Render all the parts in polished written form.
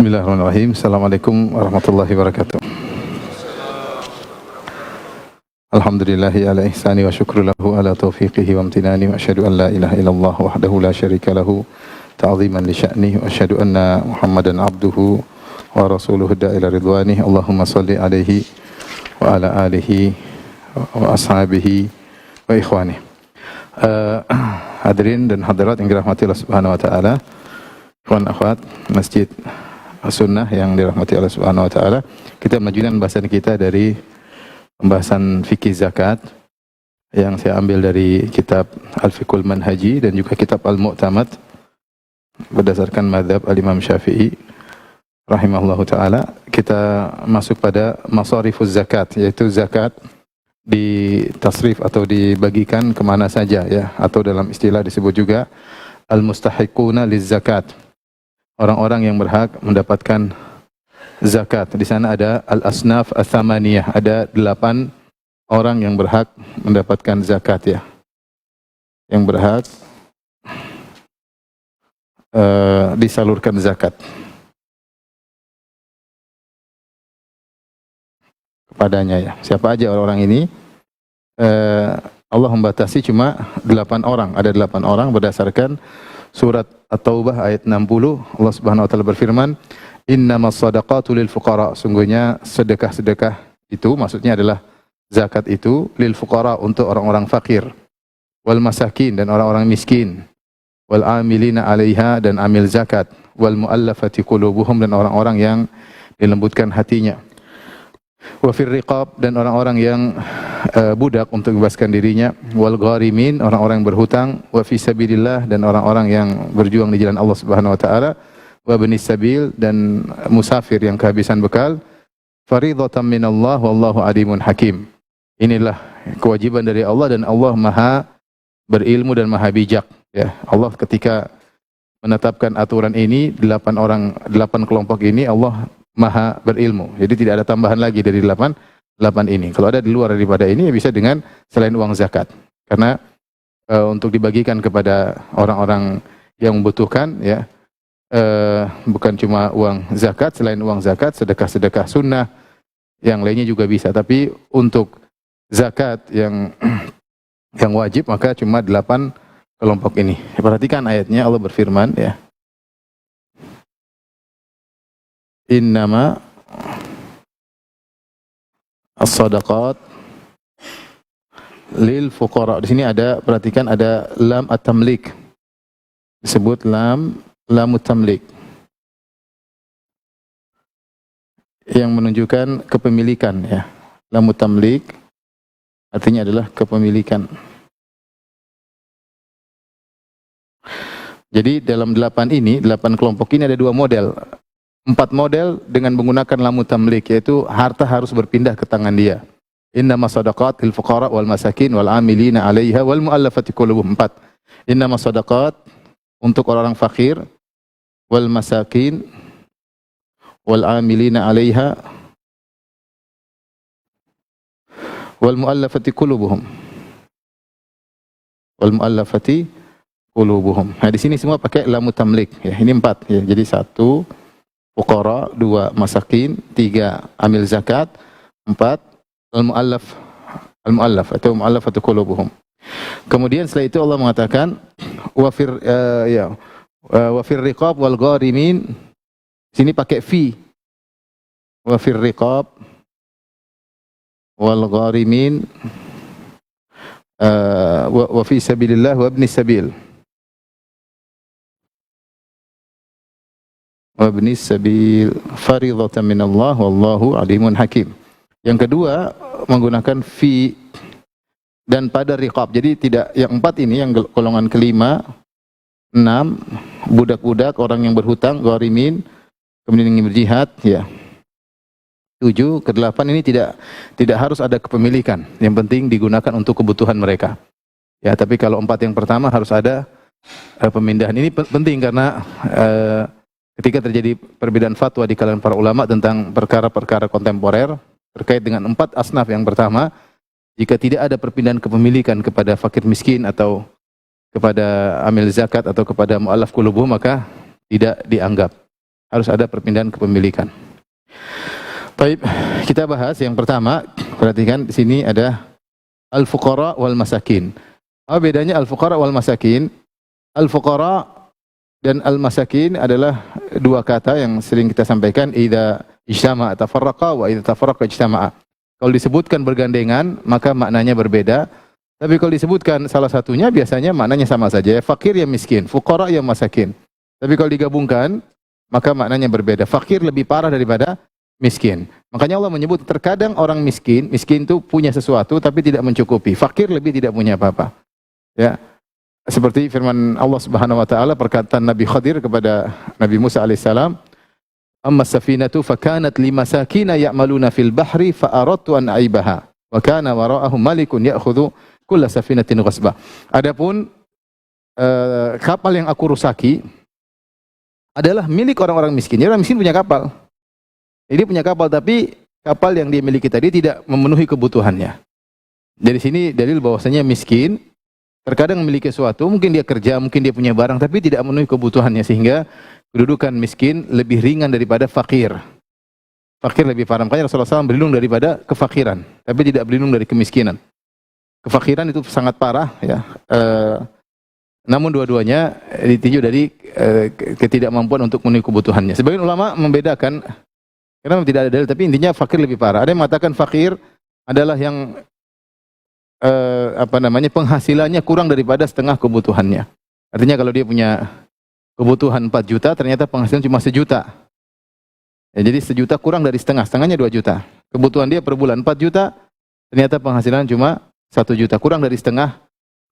Bismillahirrahmanirrahim. Assalamualaikum warahmatullahi wabarakatuh. Alhamdulillahi ala ihsani wa syukru lahu ala taufiqihi wa amtinani wa asyhadu an la ilaha illallah wahdahu la syarika lahu ta'ziman li sya'ni wa asyhadu anna Muhammadan abduhu wa rasuluhu da'ila ridwani. Allahumma salli alaihi wa ala alihi wa ashabihi wa ikhwani. Hadirin dan hadirat yang dirahmati Allah Subhanahu wa taala, ikhwan akhwat Masjid Sunnah yang dirahmati Allah Subhanahu wa taala, kita melanjutkan pembahasan kita dari pembahasan fikih zakat yang saya ambil dari kitab Al-Fiqhul Manhaji dan juga kitab Al-Mu'tamad berdasarkan mazhab Al-Imam Syafi'i rahimahullahu taala. Kita masuk pada masarifuz zakat, yaitu zakat ditasrif atau dibagikan kemana saja ya, atau dalam istilah disebut juga al-mustahiquna liz-zakat, orang-orang yang berhak mendapatkan zakat. Di sana ada al-asnaf ats-tsamaniyah, ada 8 orang yang berhak mendapatkan zakat ya, yang berhak disalurkan zakat kepadanya ya. Siapa aja orang-orang ini? Allah membatasi cuma 8 orang. Ada 8 orang berdasarkan surat At-Taubah ayat 60. Allah Subhanahu wa taala berfirman, "Innamas shadaqatu lil fuqara." Sungguhnya sedekah-sedekah itu maksudnya adalah zakat itu lil fuqara, untuk orang-orang fakir, wal masakin, dan orang-orang miskin, wal amilina 'alaiha, dan amil zakat, wal muallafati qulubuhum, dan orang-orang yang dilembutkan hatinya, wa fir riqab, dan orang-orang yang budak untuk membebaskan dirinya, wal gharimin, orang-orang yang berhutang, wa fi sabilillah, dan orang-orang yang berjuang di jalan Allah Subhanahu wa taala, wa banis sabil, dan musafir yang kehabisan bekal, faridatan minallah wallahu alimun hakim. Inilah kewajiban dari Allah dan Allah Maha berilmu dan Maha bijak ya. Allah ketika menetapkan aturan ini 8 kelompok ini, Allah Maha berilmu. Jadi tidak ada tambahan lagi dari 8 ini. Kalau ada di luar daripada ini ya bisa dengan selain uang zakat. Karena untuk dibagikan kepada orang-orang yang membutuhkan ya, bukan cuma uang zakat, selain uang zakat, sedekah-sedekah sunnah yang lainnya juga bisa. Tapi untuk zakat yang wajib maka cuma 8 kelompok ini. Perhatikan ayatnya, Allah berfirman ya, innama as-sadaqat lil fuqara. Di sini ada, perhatikan ada lam at-tamlik. Disebut lamut tamlik yang menunjukkan kepemilikan ya. Lamut tamlik artinya adalah kepemilikan. Jadi dalam 8 kelompok ini ada 2 model. 4 model dengan menggunakan lamut tamlik, yaitu harta harus berpindah ke tangan dia. Innamas shadaqat lil fuqara wal masakin wal amilina 'alaiha wal muallafati qulubuhum. 4. Innamas shadaqat untuk orang fakir, wal masakin wal amilina 'alaiha wal muallafati qulubuhum. Wal muallafati qulubuhum. Nah, di sini semua pakai lamut tamlik ya. Ini 4 ya. Jadi 1 fuqara, 2 masakin, 3 amil zakat, 4 al-muallaf atau muallafatu qulubuhum. Kemudian setelah itu Allah mengatakan wa fir riqab wal gharimin. Sini pakai fi. Wa fir riqab wal gharimin wa fi sabilillah wa ibnis sabil. Wabnis sabil faridatan minallah wallahu alimun hakim. Yang kedua menggunakan fi dan pada riqab. Jadi tidak, yang 4 ini, yang golongan kelima, 6 budak-budak, orang yang berhutang, gharimin, kemudian yang berjihad ya. 7 ke 8 ini tidak harus ada kepemilikan. Yang penting digunakan untuk kebutuhan mereka. Ya, tapi kalau 4 yang pertama harus ada pemindahan. Ini penting karena ketika terjadi perbedaan fatwa di kalangan para ulama tentang perkara-perkara kontemporer terkait dengan 4 asnaf yang pertama, jika tidak ada perpindahan kepemilikan kepada fakir miskin atau kepada amil zakat atau kepada mu'allaf qulubuhum, maka tidak dianggap. harus ada perpindahan kepemilikan. Baik, kita bahas yang pertama. Perhatikan di sini ada al-fuqara wal masakin. Apa bedanya al-fuqara wal masakin? Al-fuqara dan al-masakin adalah dua kata yang sering kita sampaikan, idza ijtama'a tafarraqa wa idza tafarraqa ijtama'a. Kalau disebutkan bergandengan, maka maknanya berbeda. Tapi kalau disebutkan salah satunya, biasanya maknanya sama saja. Ya, fakir ya miskin, fuqara ya masakin. Tapi kalau digabungkan, maka maknanya berbeda. Fakir lebih parah daripada miskin. Makanya Allah menyebut terkadang orang miskin itu punya sesuatu tapi tidak mencukupi. Fakir lebih tidak punya apa-apa. Ya. Seperti firman Allah Subhanahu wa taala, perkataan Nabi Khadir kepada Nabi Musa alaihissalam, "Amma safinatu fakanat limasakina ya'maluna fil bahri fa aradtu an aibaha wa kana wara'ahum malikun ya'khudhu kulla safinatin ghasba." Adapun kapal yang aku rusaki adalah milik orang-orang miskin. Jadi orang miskin punya kapal. Dia punya kapal, tapi kapal yang dia miliki tadi tidak memenuhi kebutuhannya. Dari sini dalil bahwasanya miskin terkadang memiliki sesuatu, mungkin dia kerja, mungkin dia punya barang, tapi tidak memenuhi kebutuhannya, sehingga kedudukan miskin lebih ringan daripada fakir. Fakir lebih parah. Makanya Rasulullah SAW berlindung daripada kefakiran, tapi tidak berlindung dari kemiskinan. Kefakiran itu sangat parah, ya. Namun dua-duanya ditinjau dari ketidakmampuan untuk memenuhi kebutuhannya. Sebagian ulama membedakan, karena tidak ada dalil, tapi intinya fakir lebih parah. Ada yang mengatakan fakir adalah yang penghasilannya kurang daripada setengah kebutuhannya. Artinya kalau dia punya kebutuhan 4 juta, ternyata penghasilan cuma 1 juta. Ya, jadi 1 juta kurang dari setengah, setengahnya 2 juta. Kebutuhan dia per bulan 4 juta, ternyata penghasilan cuma 1 juta, kurang dari setengah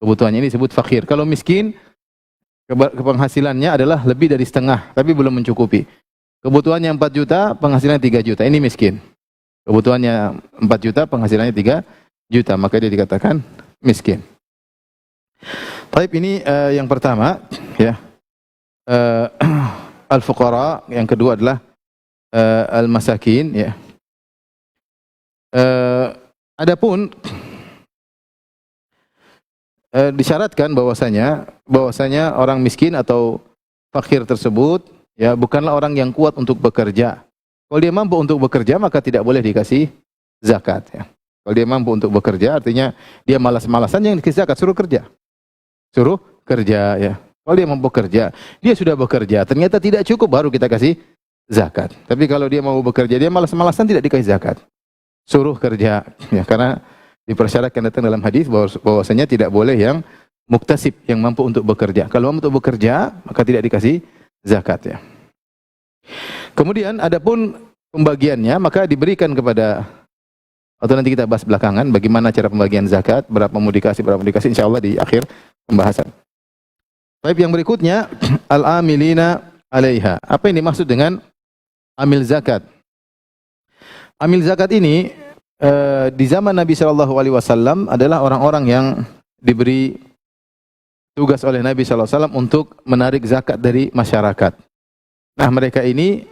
kebutuhannya. Ini disebut fakir. Kalau miskin, penghasilannya adalah lebih dari setengah, tapi belum mencukupi. Kebutuhannya 4 juta, penghasilannya 3 juta. Ini miskin. Kebutuhannya 4 juta, penghasilannya 3 juta. Maka dia dikatakan miskin. Baik, ini yang pertama. Ya. Al-fuqara. Yang kedua adalah al-masakin. Ya. Adapun disyaratkan bahwasanya orang miskin atau fakir tersebut, ya, bukanlah orang yang kuat untuk bekerja. Kalau dia mampu untuk bekerja, maka tidak boleh dikasih zakat. Ya. Kalau dia mampu untuk bekerja, artinya dia malas-malasan, yang dikasih zakat, suruh kerja. Suruh kerja, ya. Kalau dia mampu bekerja, dia sudah bekerja, ternyata tidak cukup, baru kita kasih zakat. Tapi kalau dia mau bekerja, dia malas-malasan, tidak dikasih zakat. Suruh kerja, ya, karena dipersyaratkan datang dalam hadis bahwasanya tidak boleh yang muktasib, yang mampu untuk bekerja. Kalau mampu untuk bekerja, maka tidak dikasih zakat, ya. Kemudian adapun pembagiannya, maka diberikan kepada, atau nanti kita bahas belakangan bagaimana cara pembagian zakat, berapa mau dikasih, insyaallah di akhir pembahasan. Baik, yang berikutnya al-amilina 'alaiha. Apa yang dimaksud dengan amil zakat? Amil zakat ini di zaman Nabi sallallahu alaihi wasallam adalah orang-orang yang diberi tugas oleh Nabi sallallahu alaihi wasallam untuk menarik zakat dari masyarakat. Nah, mereka ini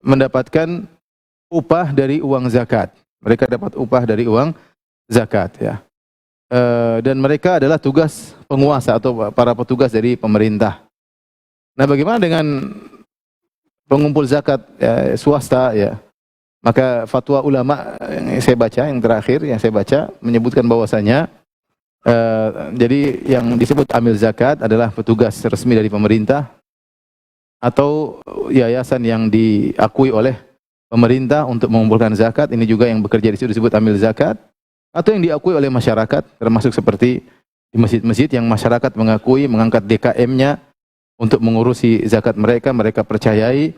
mendapatkan upah dari uang zakat. Mereka dapat upah dari uang zakat, ya. Dan mereka adalah tugas penguasa atau para petugas dari pemerintah. Nah, bagaimana dengan pengumpul zakat, ya, swasta, ya? Maka fatwa ulama yang saya baca, yang terakhir yang saya baca, menyebutkan bahwasanya jadi yang disebut amil zakat adalah petugas resmi dari pemerintah atau yayasan yang diakui oleh pemerintah untuk mengumpulkan zakat. Ini juga yang bekerja di situ disebut amil zakat. Atau yang diakui oleh masyarakat, termasuk seperti di masjid-masjid yang masyarakat mengakui, mengangkat DKM-nya untuk mengurusi zakat mereka, mereka percayai.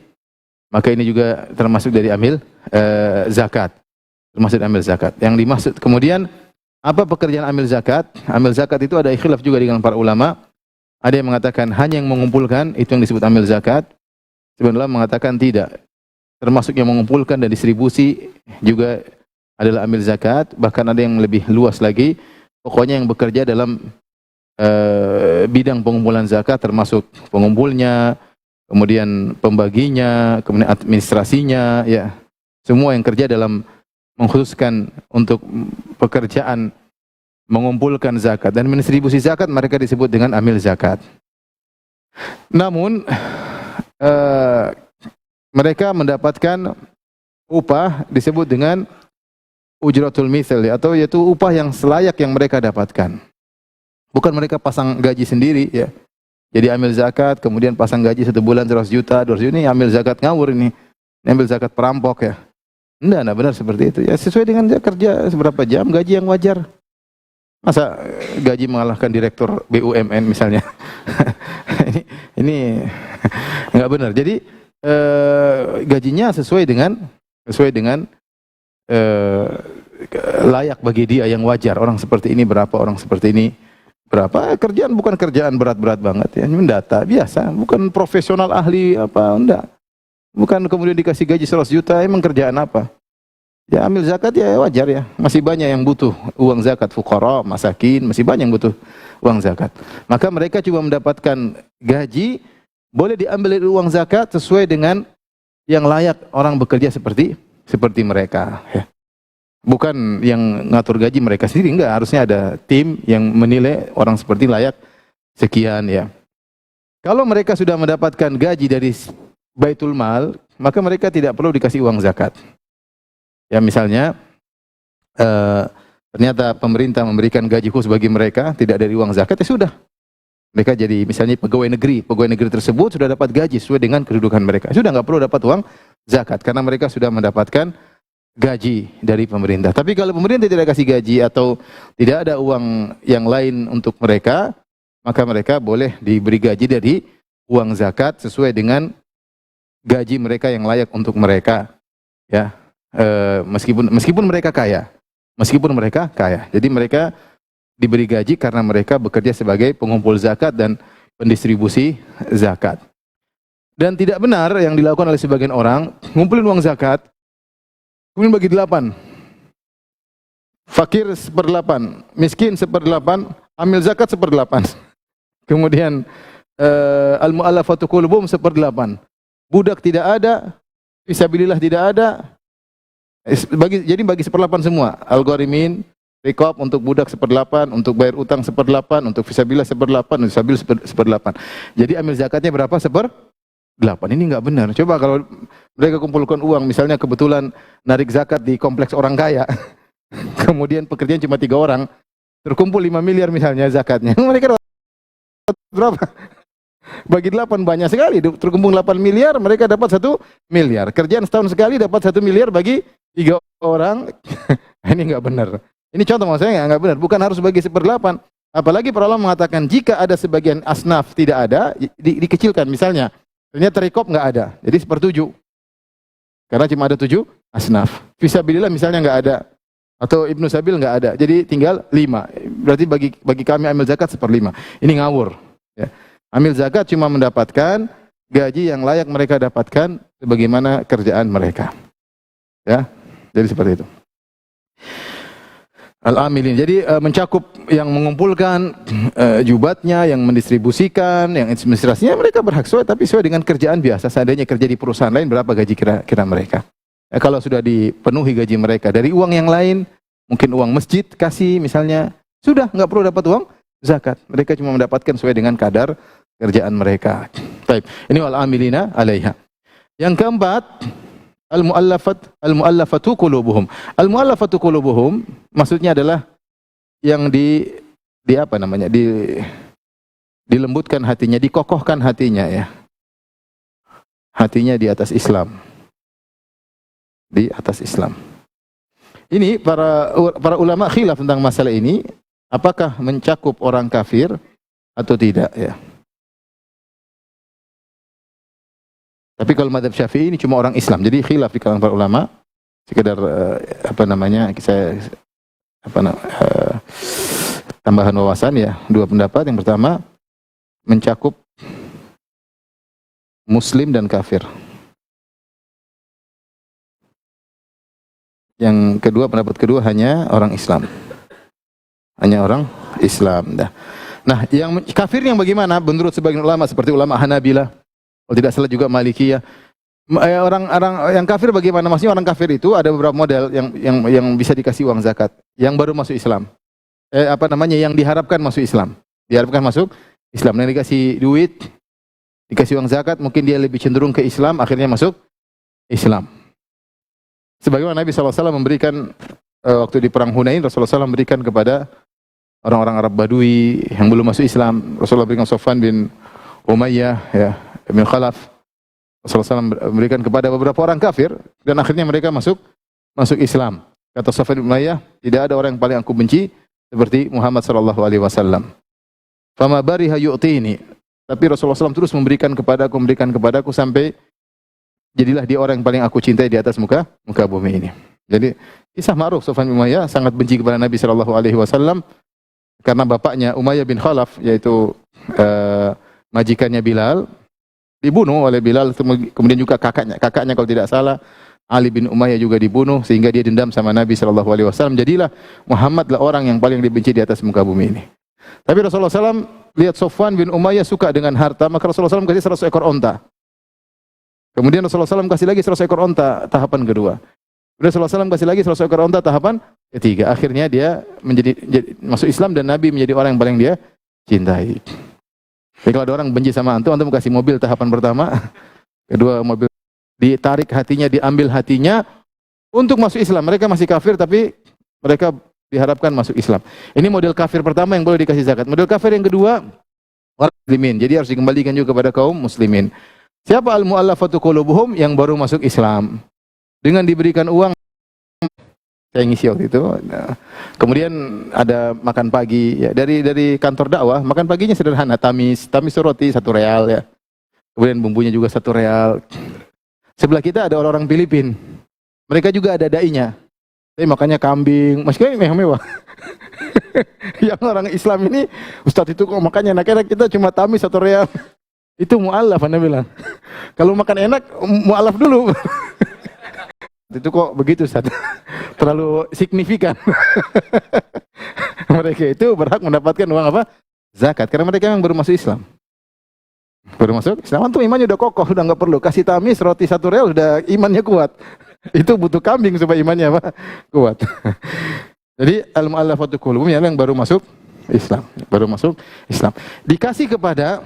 Maka ini juga termasuk dari amil zakat. Termasuk amil zakat. Yang dimaksud kemudian, apa pekerjaan amil zakat? Amil zakat itu ada khilaf juga dengan para ulama. Ada yang mengatakan hanya yang mengumpulkan, itu yang disebut amil zakat. Sebenarnya mengatakan tidak. Termasuk yang mengumpulkan dan distribusi juga adalah amil zakat. Bahkan ada yang lebih luas lagi. Pokoknya yang bekerja dalam bidang pengumpulan zakat, termasuk pengumpulnya, kemudian pembaginya, kemudian administrasinya, ya. Semua yang kerja dalam mengkhususkan untuk pekerjaan mengumpulkan zakat dan mendistribusi zakat, mereka disebut dengan amil zakat. Namun mereka mendapatkan upah disebut dengan ujratul mithal, ya, atau yaitu upah yang selayak yang mereka dapatkan. Bukan mereka pasang gaji sendiri, ya. Jadi ambil zakat, kemudian pasang gaji 1 bulan 100 juta, 200 juta, ini ambil zakat ngawur ini. Ini ambil zakat perampok, ya. Enggak benar seperti itu. Ya sesuai dengan dia kerja seberapa jam, gaji yang wajar. Masa gaji mengalahkan direktur BUMN misalnya. ini enggak benar. Jadi gajinya sesuai dengan layak bagi dia yang wajar. Orang seperti ini berapa, orang seperti ini berapa. Kerjaan bukan kerjaan berat-berat banget, ya, mendata biasa, bukan profesional ahli apa, enggak. Bukan kemudian dikasih gaji 100 juta, emang kerjaan apa? Ya ambil zakat ya wajar ya. Masih banyak yang butuh uang zakat, fuqara, masakin, masih banyak yang butuh uang zakat. Maka mereka cuma mendapatkan gaji, boleh diambil dari uang zakat sesuai dengan yang layak orang bekerja seperti mereka, ya. Bukan yang ngatur gaji mereka sendiri, enggak, harusnya ada tim yang menilai orang seperti layak sekian, ya. Kalau mereka sudah mendapatkan gaji dari Baitul Mal, maka mereka tidak perlu dikasih uang zakat. Ya misalnya ternyata pemerintah memberikan gaji khusus bagi mereka tidak dari uang zakat, ya sudah. Mereka jadi misalnya pegawai negeri tersebut sudah dapat gaji sesuai dengan kedudukan mereka. Sudah nggak perlu dapat uang zakat karena mereka sudah mendapatkan gaji dari pemerintah. Tapi kalau pemerintah tidak kasih gaji atau tidak ada uang yang lain untuk mereka, maka mereka boleh diberi gaji dari uang zakat sesuai dengan gaji mereka yang layak untuk mereka, ya. Meskipun mereka kaya, jadi mereka diberi gaji karena mereka bekerja sebagai pengumpul zakat dan pendistribusi zakat. Dan tidak benar yang dilakukan oleh sebagian orang, ngumpulin uang zakat kemudian bagi 8, fakir 1/8, miskin 1/8, ambil zakat 1/8, kemudian al-mu'allafatu qulubuhum 1/8, budak tidak ada, fisabilillah tidak ada, jadi bagi 1/8 semua. Al-gharimin, rekop untuk budak 1/8, untuk bayar utang 1/8, untuk fisabilillah 1/8, untuk sabil 1/8. Jadi ambil zakatnya berapa? 1/8. Ini enggak benar. Coba kalau mereka kumpulkan uang, misalnya kebetulan narik zakat di kompleks orang kaya, kemudian pekerjaan cuma 3 orang, terkumpul 5 miliar misalnya zakatnya. Mereka berapa? Bagi 8 banyak sekali, terkumpul 8 miliar, mereka dapat 1 miliar. Kerjaan setahun sekali dapat 1 miliar bagi 3 orang. Ini enggak benar. Ini contoh maksudnya enggak benar. Bukan harus bagi 1/8. Apalagi para ulama mengatakan jika ada sebagian asnaf tidak ada, dikecilkan. Misalnya, ternyata rekop enggak ada, jadi 1/7. Karena cuma ada 7 asnaf. Fisabilillah misalnya enggak ada, atau Ibnu Sabil enggak ada, jadi tinggal 5. Berarti bagi kami ambil zakat 1/5. Ini ngawur, ya. Ambil zakat cuma mendapatkan gaji yang layak mereka dapatkan sebagaimana kerjaan mereka, ya. Jadi seperti itu. Al-amilin, jadi mencakup yang mengumpulkan jubatnya, yang mendistribusikan, yang administrasinya, mereka berhak sesuai, tapi sesuai dengan kerjaan biasa. Seandainya kerja di perusahaan lain, berapa gaji kira mereka? Kalau sudah dipenuhi gaji mereka dari uang yang lain, mungkin uang masjid kasih misalnya, sudah nggak perlu dapat uang zakat. Mereka cuma mendapatkan sesuai dengan kadar kerjaan mereka. Baik, ini wal-amilina 'alaiha. Yang keempat, al-mu'allafatu qulubuhum. Al-mu'allafatu qulubuhum maksudnya adalah yang dilembutkan hatinya, dikokohkan hatinya, ya. Hatinya di atas Islam. Di atas Islam. Ini para ulama khilaf tentang masalah ini, apakah mencakup orang kafir atau tidak, ya. Tapi kalau mazhab Syafi'i ini cuma orang Islam. Jadi khilaf di kalangan para ulama. Sekedar tambahan wawasan, ya. 2 pendapat. Yang pertama mencakup muslim dan kafir. Yang kedua, pendapat kedua hanya orang Islam. Hanya orang Islam. Nah, yang kafir yang bagaimana? Menurut sebagian ulama seperti ulama Hanabilah, kalau tidak salah juga Malikiyah. Orang yang kafir bagaimana? Maksudnya orang kafir itu ada beberapa model yang bisa dikasih uang zakat. Yang baru masuk Islam. Yang diharapkan masuk Islam. Diharapkan masuk Islam. Yang dikasih duit, dikasih uang zakat, mungkin dia lebih cenderung ke Islam, akhirnya masuk Islam. Sebagaimana Nabi SAW memberikan waktu di perang Hunain, Rasulullah SAW memberikan kepada orang-orang Arab Badui yang belum masuk Islam. Rasulullah berikan Sofwan bin Umayyah, ya, bin Khalaf. Rasulullah SAW memberikan kepada beberapa orang kafir dan akhirnya mereka masuk Islam. Kata Sofwan bin Umayyah, tidak ada orang yang paling aku benci seperti Muhammad sallallahu alaihi wasallam. Fama bariha yu'tini. Tapi Rasulullah SAW terus memberikan kepadaku sampai jadilah dia orang yang paling aku cintai di atas muka bumi ini. Jadi kisah ma'ruf, Sofwan bin Umayyah sangat benci kepada Nabi sallallahu alaihi wasallam karena bapaknya Umayyah bin Khalaf, yaitu majikannya Bilal, dibunuh oleh Bilal. Kemudian juga kakaknya kalau tidak salah Ali bin Umayyah juga dibunuh, sehingga dia dendam sama Nabi sallallahu alaihi wasallam. Jadilah Muhammadlah orang yang paling dibenci di atas muka bumi ini. Tapi Rasulullah SAW lihat Sofwan bin Umayyah suka dengan harta, maka Rasulullah SAW kasih 100 ekor onta. Kemudian Rasulullah SAW kasih lagi 100 ekor onta tahapan kedua. Kemudian Rasulullah SAW kasih lagi 100 ekor onta tahapan ketiga. Akhirnya dia masuk Islam dan Nabi menjadi orang yang paling dia cintai. Jadi kalau ada orang benci sama antum kasih mobil tahapan pertama, kedua mobil, ditarik hatinya, diambil hatinya untuk masuk Islam. Mereka masih kafir tapi mereka diharapkan masuk Islam. Ini model kafir pertama yang boleh dikasih zakat. Model kafir yang kedua, orang muslimin. Jadi harus dikembalikan juga kepada kaum muslimin. Siapa al-mu'allafatu qulubuhum? Yang baru masuk Islam. Dengan diberikan uang, saya ngisi waktu itu. Nah, kemudian ada makan pagi ya, dari kantor dakwah. Makan paginya sederhana, tamis roti 1 real ya. Kemudian bumbunya juga 1 real. Sebelah kita ada orang-orang Filipin. Mereka juga ada dai-nya. Tapi makannya kambing, masih mewah-mewah. Yang orang Islam ini, Ustadz itu kok makannya enak-enak, kita cuma tamis 1 real. Itu mu'alaf, Anda bilang. Kalau makan enak, mu'alaf dulu. Itu kok begitu, Ustadz? Terlalu signifikan. Mereka itu berhak mendapatkan uang apa? Zakat, karena mereka yang baru masuk Islam. Baru masuk Islam, tuh imannya udah kokoh, udah nggak perlu kasih tamis roti 1 real, udah imannya kuat. Itu butuh kambing supaya imannya apa? Kuat. Jadi al-mu'allafatu qulubuhum yang baru masuk Islam. Dikasih kepada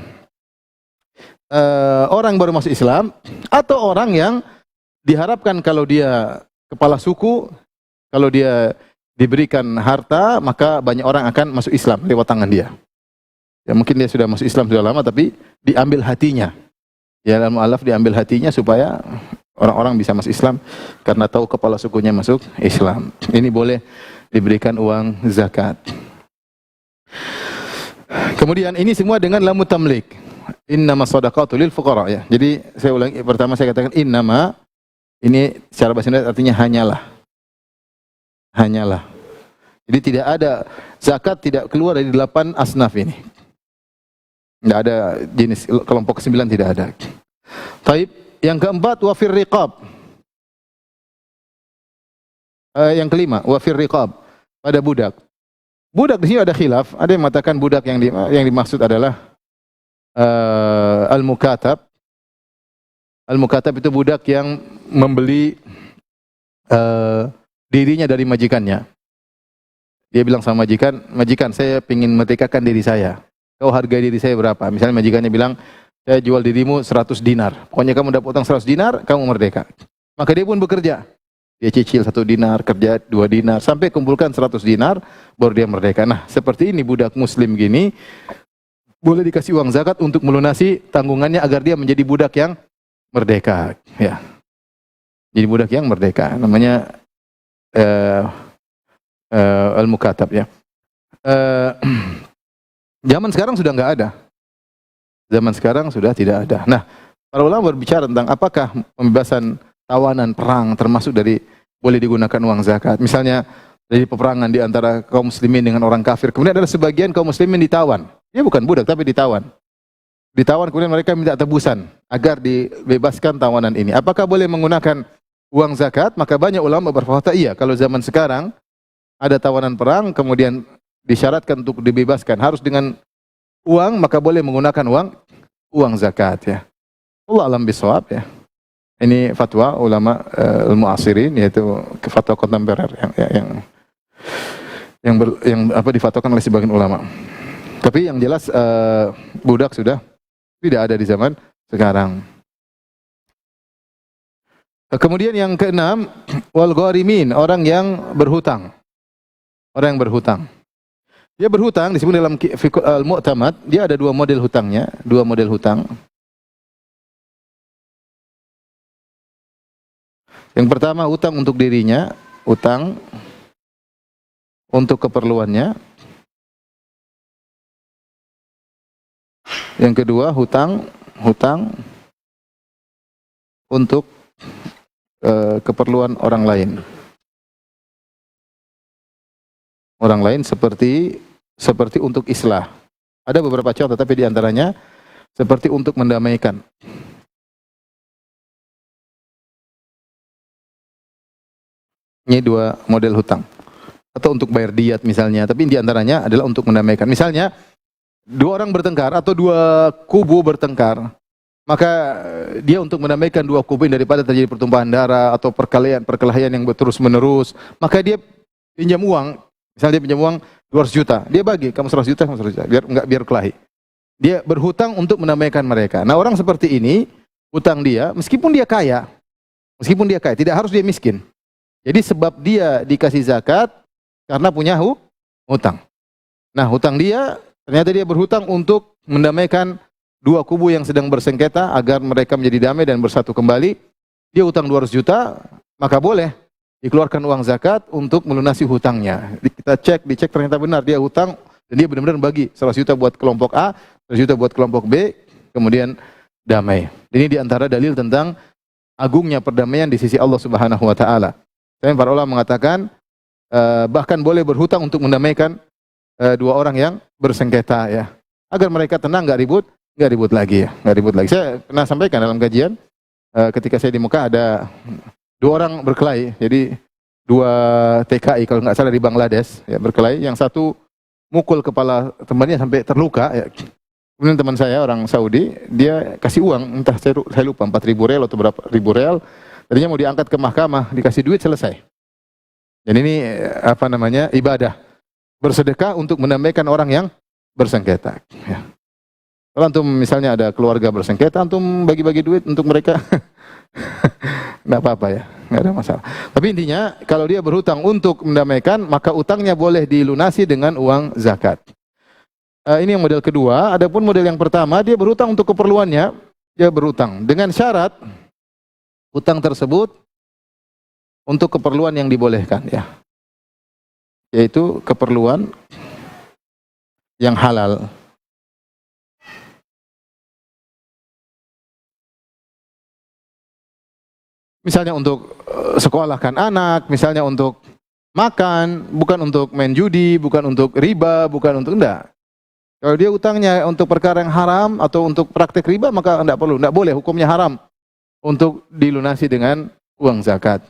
orang baru masuk Islam atau orang yang diharapkan kalau dia kepala suku, kalau dia diberikan harta, maka banyak orang akan masuk Islam lewat tangan dia. Ya mungkin dia sudah masuk Islam sudah lama tapi diambil hatinya. Ya al-mu'allaf diambil hatinya supaya orang-orang bisa masuk Islam karena tahu kepala sukunya masuk Islam. Ini boleh diberikan uang zakat. Kemudian ini semua dengan lamu tamlik. Innama shadaqatu lil fuqara ya. Jadi saya ulangi, pertama saya katakan innama, ini secara bahasa Indonesia artinya hanyalah. Hanyalah. Jadi tidak ada zakat tidak keluar dari 8 asnaf ini. Tidak ada jenis kelompok 9 tidak ada. Taib. Yang keempat, wafir riqab. Yang kelima, wafir riqab. Pada budak. Budak di sini ada khilaf. Ada yang mengatakan budak yang dimaksud adalah al-mukatab. Al-mukatab itu budak yang membeli dirinya dari majikannya. Dia bilang sama majikan saya ingin merdekakan diri saya. Kau hargai diri saya berapa? Misalnya majikannya bilang, saya jual dirimu 100 dinar. Pokoknya kamu dapat utang 100 dinar, kamu merdeka. Maka dia pun bekerja. Dia cicil 1 dinar, kerja 2 dinar, sampai kumpulkan 100 dinar, baru dia merdeka. Nah, seperti ini budak muslim gini, boleh dikasih uang zakat untuk melunasi tanggungannya agar dia menjadi budak yang merdeka. Ya. Jadi budak yang merdeka. Namanya al-mukatab ya. Zaman sekarang sudah enggak ada. Zaman sekarang sudah tidak ada. Nah, para ulama berbicara tentang apakah pembebasan tawanan perang termasuk dari boleh digunakan uang zakat. Misalnya dari peperangan di antara kaum muslimin dengan orang kafir. Kemudian ada sebagian kaum muslimin ditawan. Dia bukan budak tapi ditawan. Ditawan kemudian mereka minta tebusan agar dibebaskan tawanan ini. Apakah boleh menggunakan uang zakat? Maka banyak ulama berfatwa iya. Kalau zaman sekarang ada tawanan perang kemudian disyaratkan untuk dibebaskan harus dengan uang, maka boleh menggunakan uang zakat ya. Allah alam bisawab ya. Ini fatwa ulama al-mu'asirin, yaitu fatwa kontemporer yang difatwakan oleh sebagian ulama. Tapi yang jelas budak sudah tidak ada di zaman sekarang. Kemudian yang keenam, wal gharimin, orang yang berhutang. Orang yang berhutang. Dia berhutang disebut dalam Fiqh al-Mu'tamad, dia ada dua model hutangnya, dua model hutang. Yang pertama hutang untuk dirinya, hutang untuk keperluannya. Yang kedua hutang untuk keperluan orang lain. Orang lain seperti untuk islah. Ada beberapa contoh, tapi di antaranya seperti untuk mendamaikan. Ini dua model hutang. Atau untuk bayar diat misalnya, tapi di antaranya adalah untuk mendamaikan. Misalnya, dua orang bertengkar atau dua kubu bertengkar, maka dia untuk mendamaikan dua kubu ini daripada terjadi pertumpahan darah atau perkelahian yang terus menerus, maka dia pinjam uang. Misalnya dia pinjam uang 200 juta, dia bagi, kamu 100 juta, kamu 100 juta, biar kelahi. Dia berhutang untuk mendamaikan mereka. Nah, orang seperti ini, hutang dia, meskipun dia kaya, tidak harus dia miskin. Jadi sebab dia dikasih zakat karena punya hutang. Nah, hutang dia, ternyata dia berhutang untuk mendamaikan dua kubu yang sedang bersengketa agar mereka menjadi damai dan bersatu kembali. Dia hutang 200 juta, maka boleh dikeluarkan uang zakat untuk melunasi hutangnya. Kita dicek ternyata benar dia hutang dan dia benar-benar bagi 100 juta buat kelompok A, 100 juta buat kelompok B, kemudian damai. Ini diantara dalil tentang agungnya perdamaian di sisi Allah Subhanahu wa taala. Para ulama mengatakan bahkan boleh berhutang untuk mendamaikan dua orang yang bersengketa ya. Agar mereka tenang, enggak ribut lagi ya, enggak ribut lagi. Saya pernah sampaikan dalam kajian ketika saya di Mekah ada dua orang berkelahi, jadi dua TKI kalau nggak salah di Bangladesh ya, berkelahi. Yang satu mukul kepala temannya sampai terluka ya. Kemudian teman saya orang Saudi, dia kasih uang, entah saya lupa 4.000 real atau berapa ribu real. Tadinya mau diangkat ke mahkamah, dikasih duit selesai. Dan ini ibadah. Bersedekah untuk mendamaikan orang yang bersengketa. Ya. Kalau antum misalnya ada keluarga bersengketa, antum bagi-bagi duit untuk mereka. Nggak apa-apa ya, nggak ada masalah. Tapi intinya, kalau dia berhutang untuk mendamaikan, maka utangnya boleh dilunasi dengan uang zakat. Ini yang model kedua. Adapun model yang pertama, dia berhutang untuk keperluannya, dia berhutang dengan syarat hutang tersebut untuk keperluan yang dibolehkan, ya, yaitu keperluan yang halal. Misalnya untuk sekolahkan anak, misalnya untuk makan, bukan untuk main judi, bukan untuk riba, bukan untuk enggak. Kalau dia utangnya untuk perkara yang haram atau untuk praktek riba, maka enggak boleh, hukumnya haram untuk dilunasi dengan uang zakat.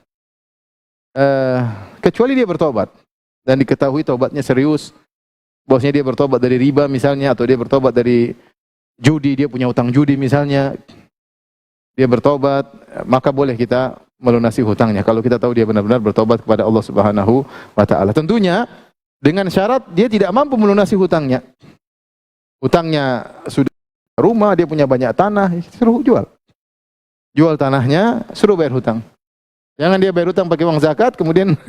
Kecuali dia bertobat dan diketahui tobatnya serius, bosnya dia bertobat dari riba misalnya, atau dia bertobat dari judi, dia punya utang judi misalnya, dia bertobat, maka boleh kita melunasi hutangnya kalau kita tahu dia benar-benar bertobat kepada Allah Subhanahu wa taala. Tentunya dengan syarat dia tidak mampu melunasi hutangnya. Hutangnya sudah rumah, dia punya banyak tanah, suruh jual. Jual tanahnya, suruh bayar hutang. Jangan dia bayar hutang pakai uang zakat, kemudian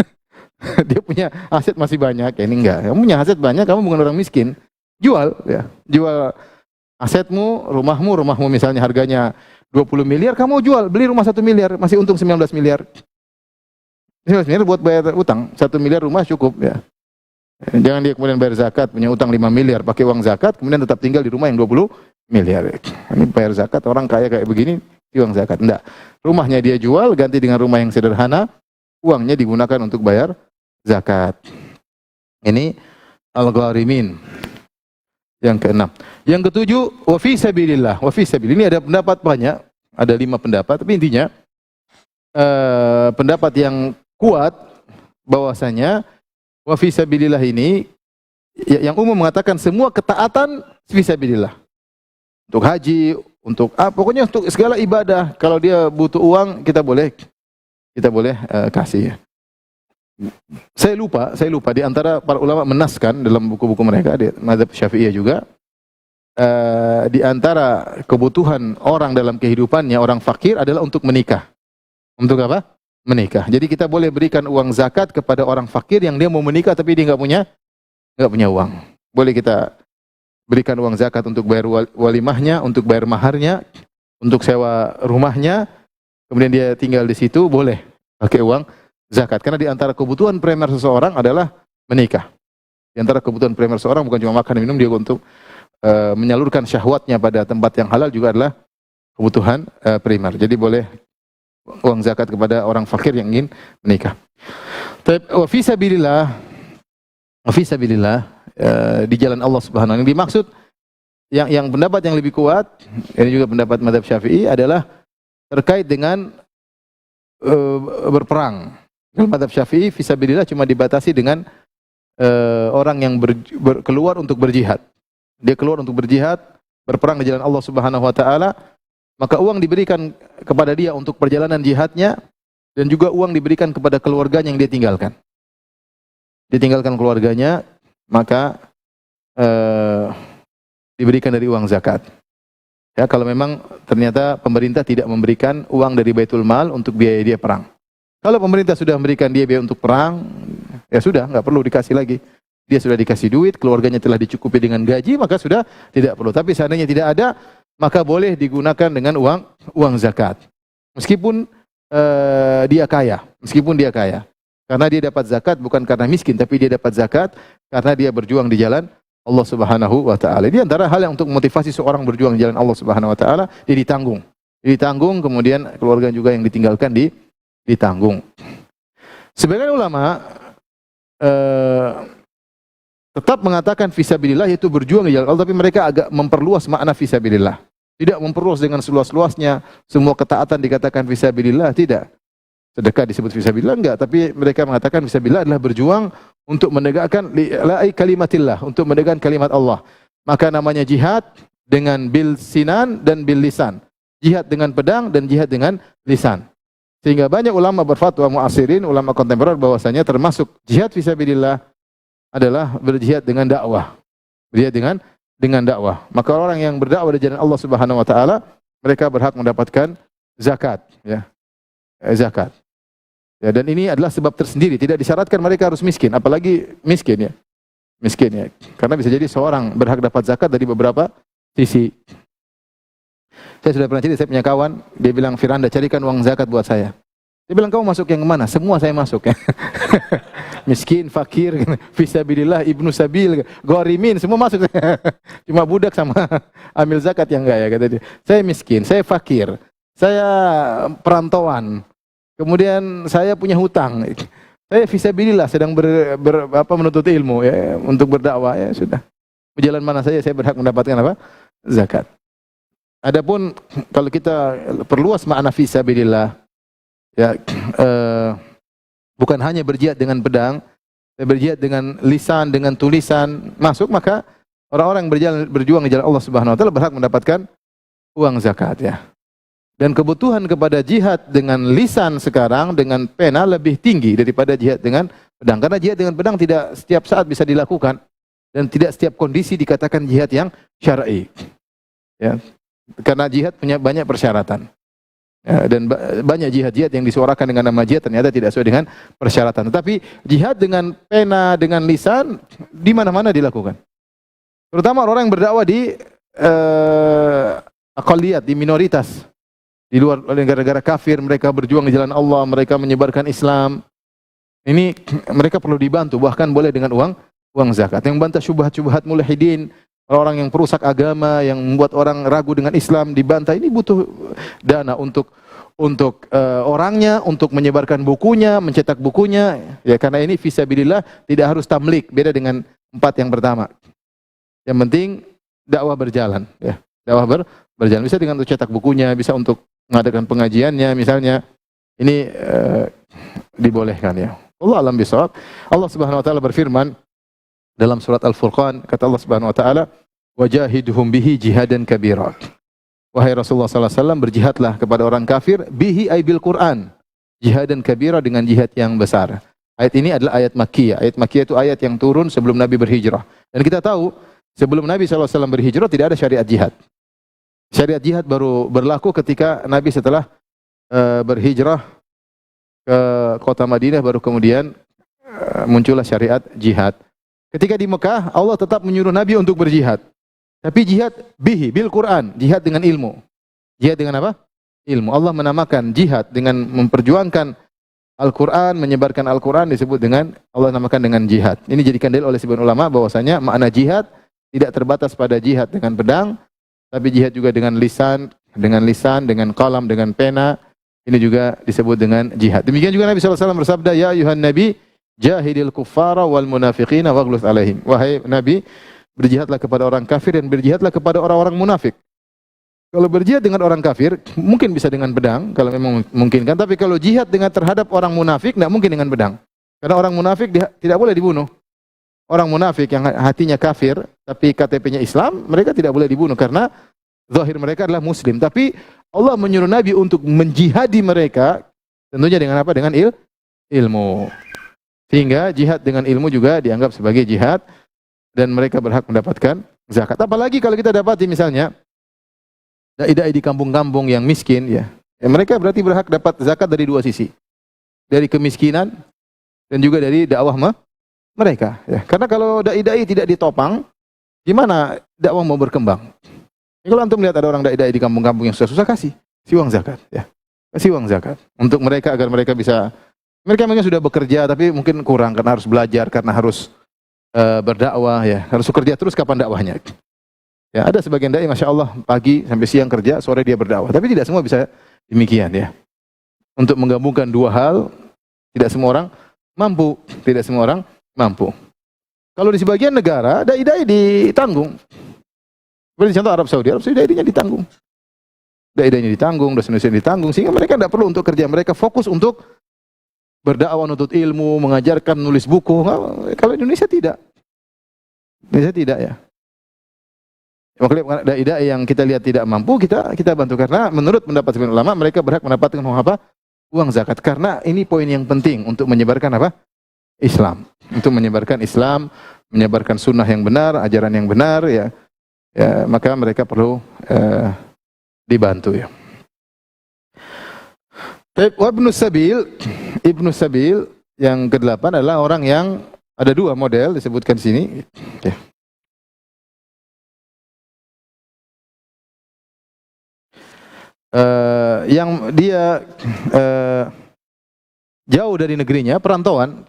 dia punya aset masih banyak. Ya, ini enggak. Kamu punya aset banyak, kamu bukan orang miskin. Jual, ya. Jual asetmu, rumahmu misalnya harganya 20 miliar, kamu jual, beli rumah 1 miliar, masih untung 19 miliar. 19 miliar buat bayar utang, 1 miliar rumah cukup ya. Jangan dia kemudian bayar zakat, punya utang 5 miliar, pakai uang zakat, kemudian tetap tinggal di rumah yang 20 miliar. Ini bayar zakat, orang kaya kayak begini, di uang zakat. Enggak. Rumahnya dia jual, ganti dengan rumah yang sederhana, uangnya digunakan untuk bayar zakat. Ini al-gharimin. Yang keenam. Yang ketujuh, wa fi sabilillah. Wa fi sabilillah. Ini ada pendapat banyak, ada 5 pendapat, tapi intinya pendapat yang kuat bahwasanya wa fi sabilillah ini yang umum mengatakan semua ketaatan fi sabilillah. Untuk haji, untuk pokoknya untuk segala ibadah, kalau dia butuh uang kita boleh kasih. Saya lupa di antara para ulama menaskan dalam buku-buku mereka di mazhab Syafi'iyah juga, di antara kebutuhan orang dalam kehidupannya, orang fakir adalah untuk menikah. Untuk apa? Menikah. Jadi kita boleh berikan uang zakat kepada orang fakir yang dia mau menikah tapi dia nggak punya uang. Boleh kita berikan uang zakat untuk bayar walimahnya, untuk bayar maharnya, untuk sewa rumahnya, kemudian dia tinggal di situ, boleh pakai uang zakat. Karena di antara kebutuhan primer seseorang adalah menikah. Di antara kebutuhan primer seseorang bukan cuma makan dan minum, dia untuk menyalurkan syahwatnya pada tempat yang halal juga adalah kebutuhan primer. Jadi boleh uang zakat kepada orang fakir yang ingin menikah. Fi sabilillah, di jalan Allah Subhanahu wa taala. Yang dimaksud yang pendapat yang lebih kuat, ini juga pendapat mazhab Syafi'i, adalah terkait dengan berperang. Dalam mazhab Syafi'i fi sabilillah cuma dibatasi dengan orang yang keluar untuk berjihad. Dia keluar untuk berjihad, berperang di jalan Allah Subhanahu wa taala, maka uang diberikan kepada dia untuk perjalanan jihadnya dan juga uang diberikan kepada keluarganya yang dia tinggalkan. Ditinggalkan keluarganya, maka diberikan dari uang zakat. Ya, kalau memang ternyata pemerintah tidak memberikan uang dari Baitul Mal untuk biaya dia perang. Kalau pemerintah sudah memberikan dia biaya untuk perang, ya sudah, nggak perlu dikasih lagi. Dia sudah dikasih duit, keluarganya telah dicukupi dengan gaji, maka sudah tidak perlu. Tapi seandainya tidak ada, maka boleh digunakan dengan uang zakat. Meskipun dia kaya, karena dia dapat zakat bukan karena miskin, tapi dia dapat zakat karena dia berjuang di jalan Allah Subhanahu wa taala. Di antara hal yang untuk memotivasi seorang berjuang di jalan Allah Subhanahu wa taala, dia ditanggung. Ditanggung, kemudian keluarga juga yang ditinggalkan ditanggung. Sebagian ulama tetap mengatakan fisabilillah yaitu berjuang di jalan Allah, tapi mereka agak memperluas makna fisabilillah. Tidak memperluas dengan seluas-luasnya, semua ketaatan dikatakan fisabilillah, tidak. Sedekah disebut fisabilillah, enggak, tapi mereka mengatakan fisabilillah adalah berjuang untuk menegakkan kalimatillah, untuk menegakkan kalimat Allah. Maka namanya jihad dengan bil sinan dan bil lisan. Jihad dengan pedang dan jihad dengan lisan. Sehingga banyak ulama berfatwa muasirin, ulama kontemporer, bahwasanya termasuk jihad fisabilillah adalah berjihad dengan dakwah. Berjihad dengan dakwah. Maka orang yang berdakwah di jalan Allah Subhanahu wa taala, mereka berhak mendapatkan zakat, ya. Zakat. Ya, dan ini adalah sebab tersendiri, tidak disyaratkan mereka harus miskin, apalagi miskin, ya. Miskin, ya. Karena bisa jadi seorang berhak dapat zakat dari beberapa sisi. Saya sudah pernah cerita, saya punya kawan, dia bilang, "Firanda, carikan uang zakat buat saya." Dia bilang, "Kamu masuk yang mana?" "Semua saya masuk." Ya. Miskin, fakir, fisabilillah, ibnu sabil, gharimin, semua masuk. Cuma budak sama amil zakat yang enggak, ya, kata dia. Saya miskin, saya fakir, saya perantauan, kemudian saya punya hutang. Saya fisabilillah sedang menuntut ilmu, ya, untuk berdakwah, ya sudah. Jalan mana saja saya berhak mendapatkan apa? Zakat. Adapun kalau kita perluas makna fisabilillah, ya, bukan hanya berjihad dengan pedang, berjihad dengan lisan, dengan tulisan masuk, maka orang-orang yang berjuang di jalan Allah Subhanahu wa taala berhak mendapatkan uang zakat, ya. Dan kebutuhan kepada jihad dengan lisan sekarang dengan pena lebih tinggi daripada jihad dengan pedang. Karena jihad dengan pedang tidak setiap saat bisa dilakukan dan tidak setiap kondisi dikatakan jihad yang syar'i. Ya. Karena jihad punya banyak persyaratan. Ya, dan banyak jihad-jihad yang disuarakan dengan nama jihad ternyata tidak sesuai dengan persyaratan. Tetapi jihad dengan pena, dengan lisan, di mana-mana dilakukan. Terutama orang yang berdakwah di aqalliyat, di minoritas. Di luar negara-negara kafir, mereka berjuang di jalan Allah, mereka menyebarkan Islam. Ini mereka perlu dibantu, bahkan boleh dengan uang zakat. Yang bantah syubhat-syubhat mulhidin, orang yang perusak agama, yang membuat orang ragu dengan Islam, dibantah. Ini butuh dana untuk orangnya, untuk menyebarkan bukunya, mencetak bukunya. Ya, karena ini fisabilillah, tidak harus tamlik, beda dengan 4 yang pertama. Yang penting dakwah berjalan, ya. Dakwah berjalan, bisa dengan untuk cetak bukunya, bisa untuk mengadakan pengajiannya misalnya. Ini dibolehkan, ya. Allah alam bisawab. Allah Subhanahu wa taala berfirman dalam surat Al-Furqan, kata Allah Subhanahu wa taala, "Wajahidhum bihi jihadan kabira." Wahai Rasulullah sallallahu alaihi wasallam, berjihadlah kepada orang kafir bihi ay bil Quran. Jihadan kabira, dengan jihad yang besar. Ayat ini adalah ayat Makkiyah. Ayat Makkiyah itu ayat yang turun sebelum Nabi berhijrah. Dan kita tahu sebelum Nabi sallallahu alaihi wasallam berhijrah tidak ada syariat jihad. Syariat jihad baru berlaku ketika Nabi setelah berhijrah ke kota Madinah, baru kemudian muncullah syariat jihad. Ketika di Mekah, Allah tetap menyuruh Nabi untuk berjihad. Tapi jihad bil Quran, jihad dengan ilmu. Jihad dengan apa? Ilmu. Allah menamakan jihad dengan memperjuangkan Al-Quran, menyebarkan Al-Quran disebut dengan, Allah namakan dengan jihad. Ini dijadikan dalil oleh sebagian ulama bahwasanya makna jihad tidak terbatas pada jihad dengan pedang, tapi jihad juga dengan lisan, dengan qalam, dengan pena. Ini juga disebut dengan jihad. Demikian juga Nabi SAW bersabda, Ya ayuhan Nabi, jahidil kuffara wal munafiqina waghluz alaihim. Wahai Nabi, berjihadlah kepada orang kafir dan berjihadlah kepada orang-orang munafik. Kalau berjihad dengan orang kafir, mungkin bisa dengan pedang, kalau memang memungkinkan. Tapi kalau jihad terhadap orang munafik, tidak mungkin dengan pedang. Karena orang munafik tidak boleh dibunuh. Orang munafik yang hatinya kafir, tapi KTP-nya Islam, mereka tidak boleh dibunuh. Karena zahir mereka adalah Muslim. Tapi Allah menyuruh Nabi untuk menjihadi mereka, tentunya dengan apa? Dengan ilmu. Sehingga jihad dengan ilmu juga dianggap sebagai jihad, dan mereka berhak mendapatkan zakat. Apalagi kalau kita dapati misalnya dai-dai di kampung-kampung yang miskin, ya, mereka berarti berhak dapat zakat dari dua sisi, dari kemiskinan dan juga dari dakwah mereka. Ya. Karena kalau dai-dai tidak ditopang, gimana dakwah mau berkembang? Ya, kalau antum melihat ada orang dai-dai di kampung-kampung yang susah-susah, kasih uang zakat, ya, kasih uang zakat untuk mereka agar mereka bisa. Mereka mungkin sudah bekerja tapi mungkin kurang karena harus belajar, karena harus berdakwah, ya, harus bekerja terus, kapan dakwahnya? Ya, ada sebagian dai, masya Allah, pagi sampai siang kerja, sore dia berdakwah. Tapi tidak semua bisa demikian, ya. Untuk menggabungkan dua hal, tidak semua orang mampu, tidak semua orang mampu. Kalau di sebagian negara, dai-dai ditanggung. Seperti contoh Arab Saudi dai-dainya ditanggung. Dai-dainya ditanggung, dosen-dosen ditanggung, sehingga mereka tidak perlu untuk kerja, mereka fokus untuk berdakwah, nuntut ilmu, mengajarkan, nulis buku. Kalau Indonesia tidak. Indonesia tidak, ya. Makanya dai-dai yang kita lihat tidak mampu, kita bantu, karena menurut pendapat sebagian ulama mereka berhak mendapatkan uang zakat, karena ini poin yang penting untuk menyebarkan Islam, untuk menyebarkan Islam, menyebarkan sunnah yang benar, ajaran yang benar, ya, maka mereka perlu dibantu, ya. Ibnu Sabil yang ke-8 adalah orang yang ada dua model disebutkan di sini. Ya. Yang dia jauh dari negerinya, perantauan,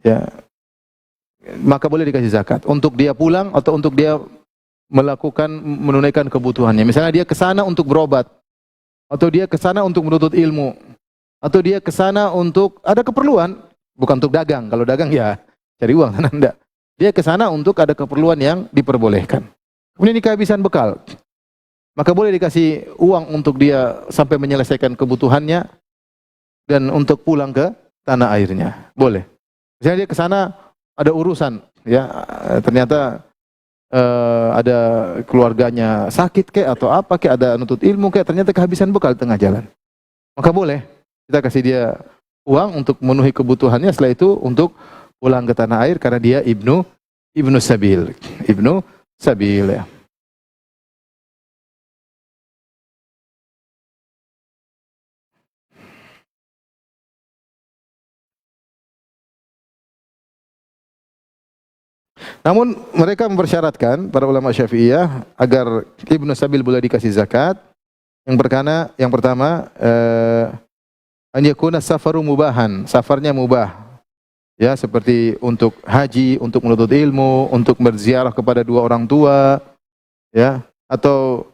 ya, maka boleh dikasih zakat untuk dia pulang atau untuk dia menunaikan kebutuhannya. Misalnya dia ke sana untuk berobat, atau dia ke sana untuk menuntut ilmu, atau dia ke sana untuk ada keperluan, bukan untuk dagang. Kalau dagang ya cari uang, enggak. Dia ke sana untuk ada keperluan yang diperbolehkan. Kemudian ini kehabisan bekal, maka boleh dikasih uang untuk dia sampai menyelesaikan kebutuhannya dan untuk pulang ke tanah airnya. Boleh. Misalnya dia ke sana ada urusan, ya, ternyata ada keluarganya sakit kayak atau apa kayak, ada nuntut ilmu kayak, ternyata kehabisan bekal di tengah jalan. Maka boleh kita kasih dia uang untuk memenuhi kebutuhannya, setelah itu untuk pulang ke tanah air, karena dia Ibnu Sabil. Ibnu Sabil, ya. Namun mereka mempersyaratkan, para ulama Syafi'iyah, agar Ibnu Sabil boleh dikasih zakat. Yang pertama, an yakuna safaru mubahan, safarnya mubah. Ya, seperti untuk haji, untuk menuntut ilmu, untuk berziarah kepada dua orang tua, ya, atau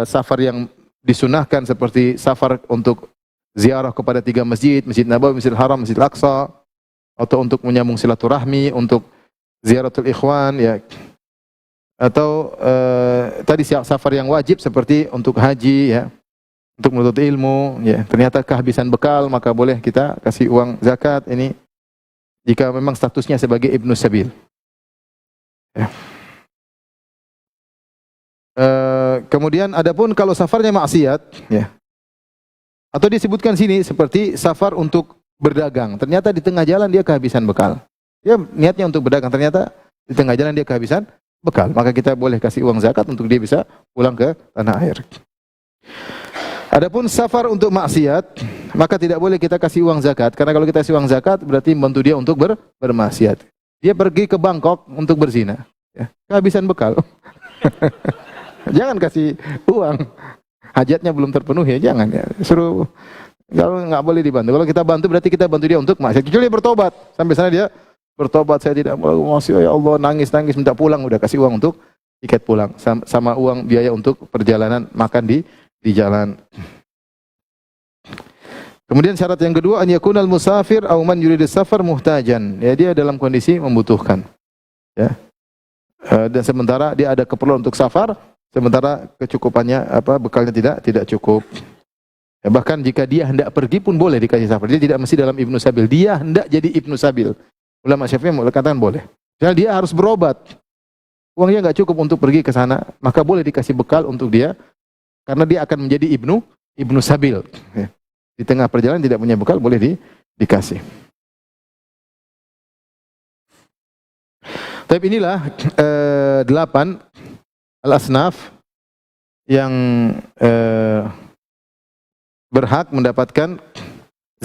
safar yang disunahkan seperti safar untuk ziarah kepada 3 masjid, Masjid Nabawi, Masjidil Haram, Masjidil Aqsa, atau untuk menyambung silaturahmi, untuk ziaratul ikhwan, ya, atau tadi safar yang wajib seperti untuk haji, ya, untuk menuntut ilmu, ya, ternyata kehabisan bekal, maka boleh kita kasih uang zakat ini jika memang statusnya sebagai Ibnu Sabil, ya. Kemudian adapun kalau safarnya maksiat, ya, atau disebutkan sini seperti safar untuk berdagang, ternyata di tengah jalan dia kehabisan bekal. Dia niatnya untuk berdagang, ternyata di tengah jalan dia kehabisan bekal, maka kita boleh kasih uang zakat untuk dia bisa pulang ke tanah air. Adapun safar untuk maksiat, maka tidak boleh kita kasih uang zakat. Karena kalau kita kasih uang zakat, berarti membantu dia untuk bermaksiat. Dia pergi ke Bangkok untuk berzina. Ya, kehabisan bekal. Jangan kasih uang. Hajatnya belum terpenuhi, ya jangan. Ya. Suruh, kalau nggak boleh dibantu. Kalau kita bantu, berarti kita bantu dia untuk maksiat. Kecuali dia bertobat. Sampai sana dia bertobat, saya tidak mau maksiat, ya Allah, nangis-nangis, minta pulang. Udah kasih uang untuk tiket pulang. Sama uang biaya untuk perjalanan makan di jalan. Kemudian syarat yang kedua, an yakunal musafir aw man yuridus safar muhtajan. Ya, dia dalam kondisi membutuhkan. Ya. Dan sementara dia ada keperluan untuk safar, sementara kecukupannya bekalnya tidak cukup. Ya, bahkan jika dia hendak pergi pun boleh dikasih safar. Dia tidak mesti dalam Ibnu Sabil. Dia hendak jadi Ibnu Sabil. Ulama Syafi'i mengatakan boleh. Misalnya dia harus berobat. Uangnya enggak cukup untuk pergi ke sana, maka boleh dikasih bekal untuk dia. Karena dia akan menjadi Ibnu Sabil. Di tengah perjalanan tidak punya bekal, boleh dikasih. Tapi inilah 8 al-asnaf yang berhak mendapatkan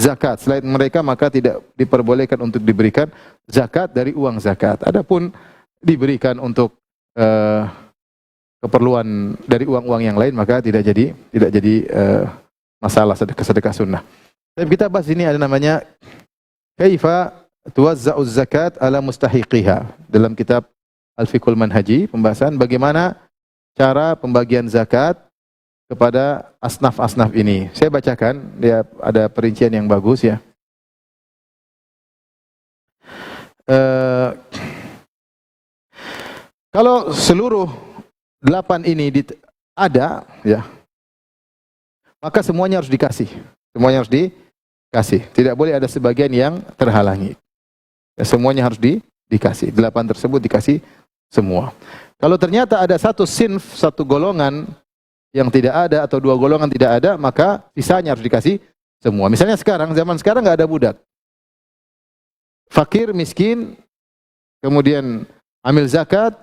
zakat. Selain mereka maka tidak diperbolehkan untuk diberikan zakat dari uang zakat. Adapun diberikan untuk keperluan dari uang-uang yang lain maka tidak jadi masalah sedekah sunnah. Tapi kita bahas ini ada namanya kaifa tuwazza'uz zakat ala mustahiqiha. Dalam kitab Al-Fiqhul Manhaji pembahasan bagaimana cara pembagian zakat kepada asnaf-asnaf ini. Saya bacakan, dia ada perincian yang bagus ya. Kalau seluruh 8 ini ada, ya, maka semuanya harus dikasih. Semuanya harus dikasih. Tidak boleh ada sebagian yang terhalangi. Ya, semuanya harus dikasih. 8 tersebut dikasih semua. Kalau ternyata ada satu sinf, satu golongan yang tidak ada atau 2 golongan tidak ada, maka sisanya harus dikasih semua. Misalnya zaman sekarang nggak ada budak. Fakir, miskin, kemudian amil zakat,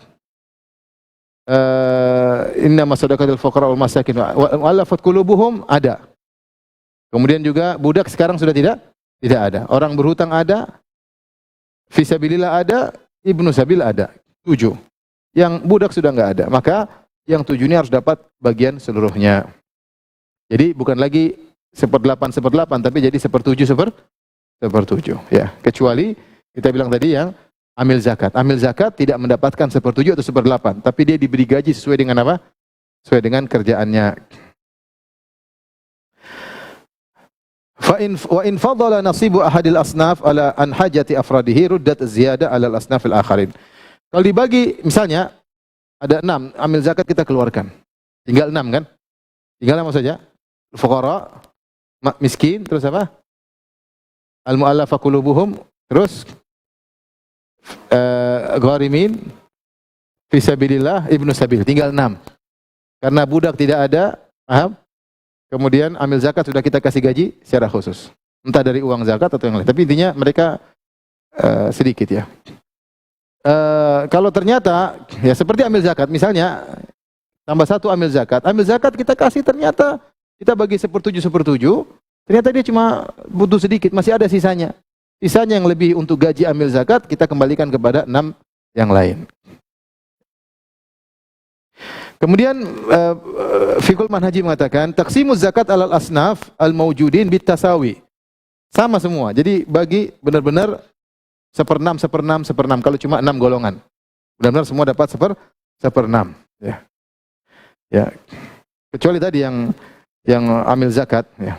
innama shadaqatul fuqara wal masakin wa alafat qulubuhum ada. Kemudian juga budak sekarang sudah tidak ada. Orang berhutang ada, fisabilillah ada, ibnu sabil ada. 7. Yang budak sudah enggak ada. Maka yang 7 ini harus dapat bagian seluruhnya. Jadi bukan lagi 1/8 tapi jadi 1/7 ya. Kecuali kita bilang tadi yang amil zakat. Amil zakat tidak mendapatkan 1/7 atau 1/8, tapi dia diberi gaji sesuai dengan apa? Sesuai dengan kerjaannya. Wa in fadala nasibu ahadil asnaf ala an hajati afradihi ruddat ziyada ala al-asnafil akharin. Kalau dibagi misalnya ada 6 amil zakat kita keluarkan. Tinggal 6 kan? Tinggal apa saja? Fuqara, miskin, terus apa? Al-mu'allafa qulubuhum, terus gharimin, fisabilillah, ibnu sabil. Tinggal 6. Karena budak tidak ada, paham? Kemudian amil zakat sudah kita kasih gaji secara khusus. Entah dari uang zakat atau yang lain. Tapi intinya mereka sedikit ya. Kalau ternyata ya seperti amil zakat, misalnya tambah 1 amil zakat kita kasih ternyata kita bagi 1/7, ternyata dia cuma butuh sedikit, masih ada sisanya. Sisanya yang lebih untuk gaji amil zakat kita kembalikan kepada 6 yang lain. Kemudian Fiqhul Manhaji mengatakan taqsimuz zakat alal asnaf al-mawjudin bitasawi. Sama semua. Jadi bagi benar-benar 1/6 kalau cuma 6 golongan. Benar-benar semua dapat 1/6 ya. Ya. Kecuali tadi yang amil zakat ya.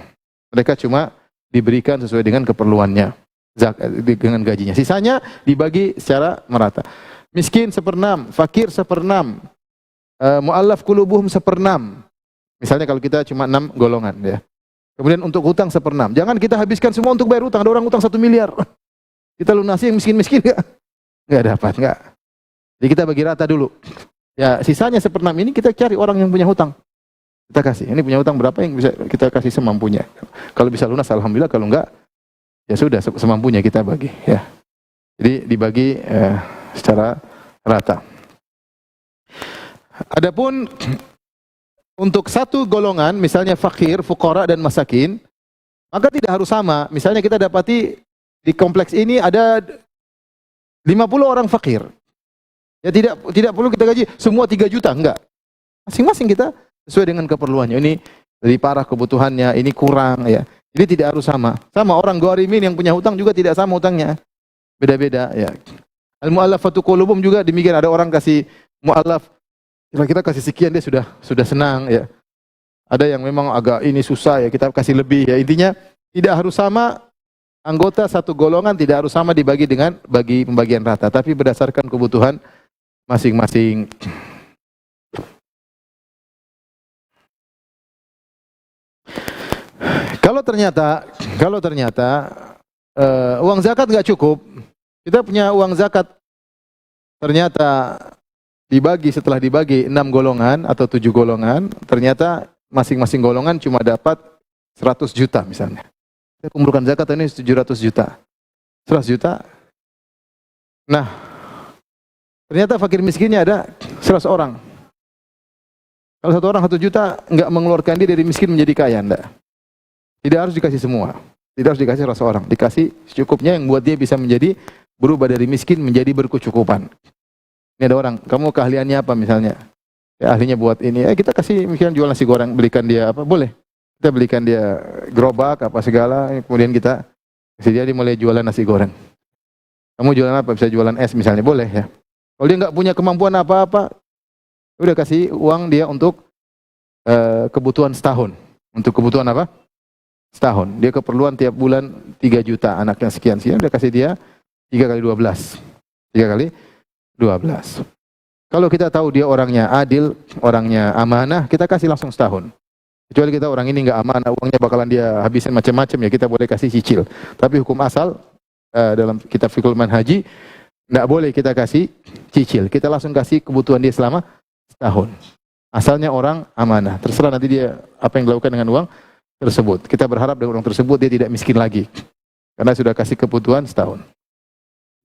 Mereka cuma diberikan sesuai dengan keperluannya. Dengan gajinya. Sisanya dibagi secara merata. Miskin 1/6, fakir 1/6. Mu'allaf qulubuhum 1/6. Misalnya kalau kita cuma 6 golongan ya. Kemudian untuk hutang 1/6. Jangan kita habiskan semua untuk bayar hutang. Ada orang hutang 1 miliar. Kita lunasi yang miskin-miskin enggak dapat, enggak. Jadi kita bagi rata dulu. Ya, sisanya 1/6 ini kita cari orang yang punya hutang. Kita kasih. Ini punya hutang berapa yang bisa kita kasih semampunya. Kalau bisa lunas alhamdulillah, kalau enggak ya sudah semampunya kita bagi ya. Jadi dibagi secara rata. Adapun untuk satu golongan, misalnya fakir, fukara dan masakin, maka tidak harus sama. Misalnya kita dapati di kompleks ini ada 50 orang fakir. Ya tidak perlu kita gaji semua 3 juta, enggak. Masing-masing kita sesuai dengan keperluannya. Ini lebih parah kebutuhannya, ini kurang ya. Jadi tidak harus sama. Sama orang gharimin yang punya hutang juga tidak sama hutangnya. Beda-beda ya. Al-mu'allafatu qulubuhum juga demikian, ada orang kasih mu'allaf kira-kira kasih sekian dia sudah senang ya. Ada yang memang agak ini susah ya, kita kasih lebih ya. Intinya tidak harus sama, anggota satu golongan tidak harus sama dibagi dengan bagi pembagian rata, tapi berdasarkan kebutuhan masing-masing. Kalau ternyata uang zakat nggak cukup, kita punya uang zakat ternyata setelah dibagi 6 golongan atau 7 golongan, ternyata masing-masing golongan cuma dapat 100 juta misalnya. Kita kumpulkan zakat ini 700 juta. 100 juta. Nah, ternyata fakir miskinnya ada 100 orang. Kalau satu orang 1 juta, enggak mengeluarkan dia dari miskin menjadi kaya, enggak. Tidak harus dikasih semua. Tidak harus dikasih 100 orang. Dikasih secukupnya yang buat dia bisa berubah dari miskin menjadi berkecukupan. Ini ada orang, kamu keahliannya apa misalnya? Ya, ahlinya buat ini. Kita kasih misalnya jual nasi goreng, belikan dia apa? Boleh. Kita belikan dia gerobak apa segala, kemudian kita kasih dia mulai jualan nasi goreng. Kamu jualan apa? Bisa jualan es misalnya, boleh ya. Kalau dia nggak punya kemampuan apa-apa, udah kasih uang dia untuk kebutuhan setahun. Untuk kebutuhan apa? Setahun. Dia keperluan tiap bulan 3 juta, anaknya sekian-sekian, udah kasih dia 3 kali 12. 3 kali 12. Kalau kita tahu dia orangnya adil, orangnya amanah, kita kasih langsung setahun. Kecuali kita orang ini nggak amanah, uangnya bakalan dia habisin macam-macam, ya kita boleh kasih cicil. Tapi hukum asal dalam kitab Fiqhul Manhaji nggak boleh kita kasih cicil. Kita langsung kasih kebutuhan dia selama setahun. Asalnya orang amanah. Terserah nanti dia apa yang dilakukan dengan uang tersebut. Kita berharap dengan uang tersebut dia tidak miskin lagi, karena sudah kasih kebutuhan setahun.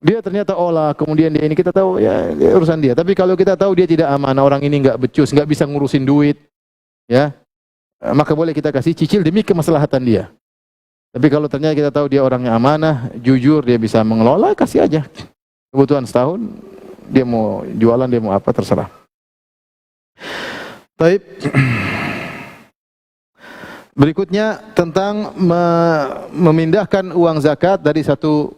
Dia ternyata olah, kemudian dia ini kita tahu ya urusan dia. Tapi kalau kita tahu dia tidak amanah, orang ini nggak becus, nggak bisa ngurusin duit, ya, maka boleh kita kasih cicil demi kemaslahatan dia. Tapi kalau ternyata kita tahu dia orangnya amanah, jujur, dia bisa mengelola, kasih aja. Kebutuhan setahun, dia mau jualan, dia mau apa, terserah. Baik. Berikutnya tentang memindahkan uang zakat dari satu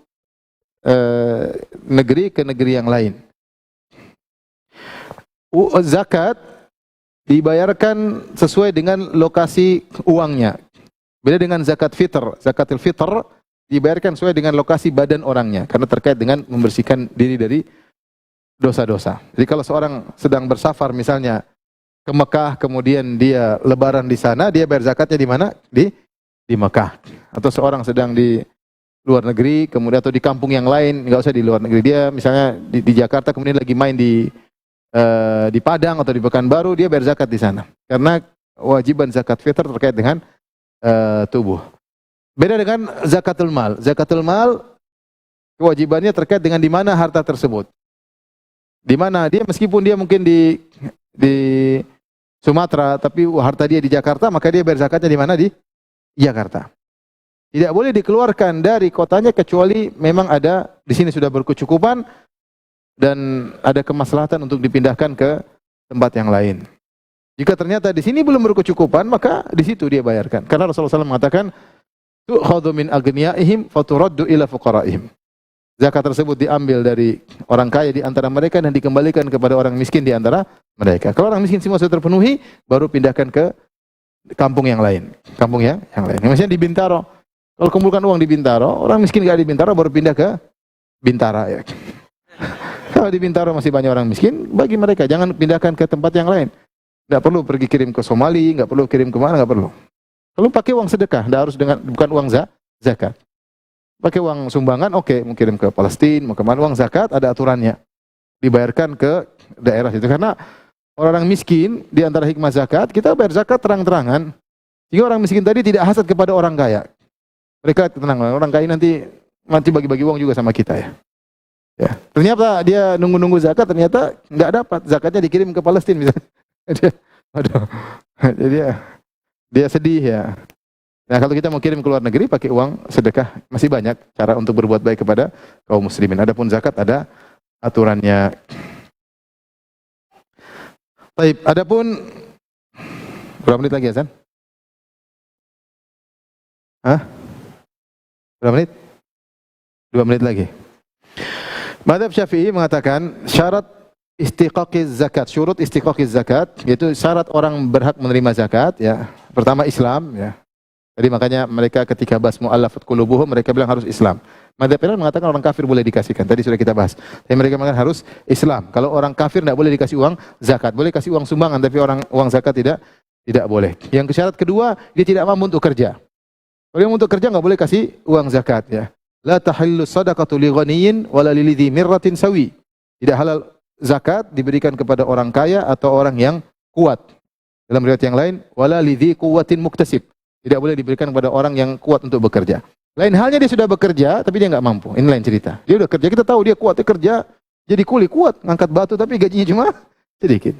negeri ke negeri yang lain. Zakat dibayarkan sesuai dengan lokasi uangnya. Beda dengan zakat fitr. Zakatul fitr dibayarkan sesuai dengan lokasi badan orangnya, karena terkait dengan membersihkan diri dari dosa-dosa. Jadi kalau seorang sedang bersafar misalnya ke Mekah, kemudian dia lebaran di sana, dia bayar zakatnya di mana? Di Mekah. Atau seorang sedang di luar negeri, kemudian atau di kampung yang lain, nggak usah di luar negeri, dia misalnya di Jakarta, kemudian lagi main di Padang atau di Pekanbaru, dia bayar zakat di sana. Karena kewajiban zakat fitr terkait dengan tubuh. Beda dengan zakatul mal. Zakatul mal kewajibannya terkait dengan di mana harta tersebut. Di mana dia, meskipun dia mungkin di Sumatera, tapi harta dia di Jakarta, maka dia bayar zakatnya di mana? Di Jakarta. Tidak boleh dikeluarkan dari kotanya kecuali memang ada di sini sudah berkecukupan dan ada kemaslahatan untuk dipindahkan ke tempat yang lain. Jika ternyata di sini belum berkecukupan, maka di situ dia bayarkan. Karena Rasulullah SAW mengatakan, tu'khadhu min aghniyaihim faturaddu ila fuqaraihim. Zakat tersebut diambil dari orang kaya di antara mereka dan dikembalikan kepada orang miskin di antara mereka. Kalau orang miskin semua sudah terpenuhi, baru pindahkan ke kampung yang lain. Kampung yang lain. Misalnya di Bintaro. Kalau kumpulkan uang di Bintaro, orang miskin gak di Bintaro baru pindah ke Bintara ya. Kalau di Bintaro masih banyak orang miskin, bagi mereka jangan pindahkan ke tempat yang lain. Tidak perlu pergi kirim ke Somali, nggak perlu kirim kemana, nggak perlu. Kalau pakai uang sedekah, tidak harus bukan uang zakat. Pakai uang sumbangan, oke, mau kirim ke Palestina, mau kemana, uang zakat ada aturannya. Dibayarkan ke daerah itu. Karena orang miskin, di antara hikmah zakat, kita bayar zakat terang-terangan. Sehingga orang miskin tadi tidak hasad kepada orang kaya. Mereka tenang, orang kaya nanti bagi-bagi uang juga sama kita ya. Ya, ternyata dia nunggu-nunggu zakat, ternyata nggak dapat, zakatnya dikirim ke Palestina misalnya. Aduh, Jadi dia sedih ya. Nah, kalau kita mau kirim ke luar negeri pakai uang sedekah, masih banyak cara untuk berbuat baik kepada kaum muslimin. Adapun zakat ada aturannya. Baik, adapun berapa menit lagi ya, San? Hah? Berapa menit? 2 menit lagi. Mazhab Syafi'i mengatakan syarat istiqaqiz zakat, syurut istiqaqiz zakat, yaitu syarat orang berhak menerima zakat ya. Pertama Islam ya. Jadi makanya mereka ketika bahas mu'allafat qulubuhum mereka bilang harus Islam. Mazhab Iran mengatakan orang kafir boleh dikasihkan. Tadi sudah kita bahas. Tapi mereka mengatakan harus Islam. Kalau orang kafir tidak boleh dikasih uang zakat. Boleh kasih uang sumbangan tapi orang uang zakat tidak boleh. Yang syarat kedua, dia tidak mampu untuk kerja. Kalau yang untuk kerja enggak boleh kasih uang zakat ya. La tahillu sadaqatu li ghaniyyin wala lilidhi mirratin sawi. Tidak halal zakat diberikan kepada orang kaya atau orang yang kuat. Dalam riwayat yang lain, wala lidhi quwwatin muktasib. Tidak boleh diberikan kepada orang yang kuat untuk bekerja. Lain halnya dia sudah bekerja tapi dia enggak mampu. Ini lain cerita. Dia sudah kerja, kita tahu dia kuat, dia kerja jadi kuli kuat, ngangkat batu tapi gajinya cuma sedikit.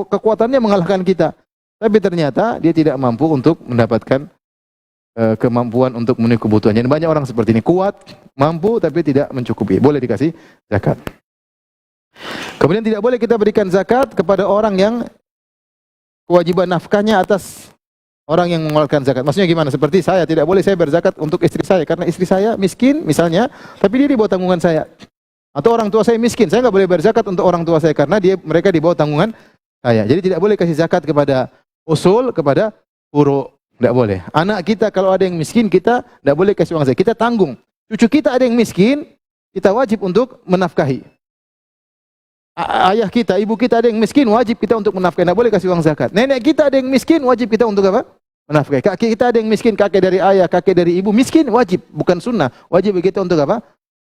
Kekuatannya mengalahkan kita. Tapi ternyata dia tidak mampu untuk mendapatkan kemampuan untuk memenuhi kebutuhannya. Dan banyak orang seperti ini, kuat, mampu tapi tidak mencukupi. Boleh dikasih zakat. Kemudian tidak boleh kita berikan zakat kepada orang yang kewajiban nafkahnya atas orang yang mengeluarkan zakat. Maksudnya gimana? Seperti saya, tidak boleh saya berzakat untuk istri saya karena istri saya miskin misalnya, tapi dia di bawah tanggungan saya. Atau orang tua saya miskin, saya nggak boleh berzakat untuk orang tua saya karena mereka di bawah tanggungan saya. Jadi tidak boleh kasih zakat kepada usul, kepada furu. Tidak boleh. Anak kita kalau ada yang miskin, kita tidak boleh kasih uang zakat. Kita tanggung. Cucu kita ada yang miskin, kita wajib untuk menafkahi. Ayah kita, ibu kita ada yang miskin, wajib kita untuk menafkahi. Tidak boleh kasih uang zakat. Nenek kita ada yang miskin, wajib kita untuk apa? Menafkahi. Kakek kita ada yang miskin, kakek dari ayah, kakek dari ibu, miskin, wajib. Bukan sunnah. Wajib kita untuk apa?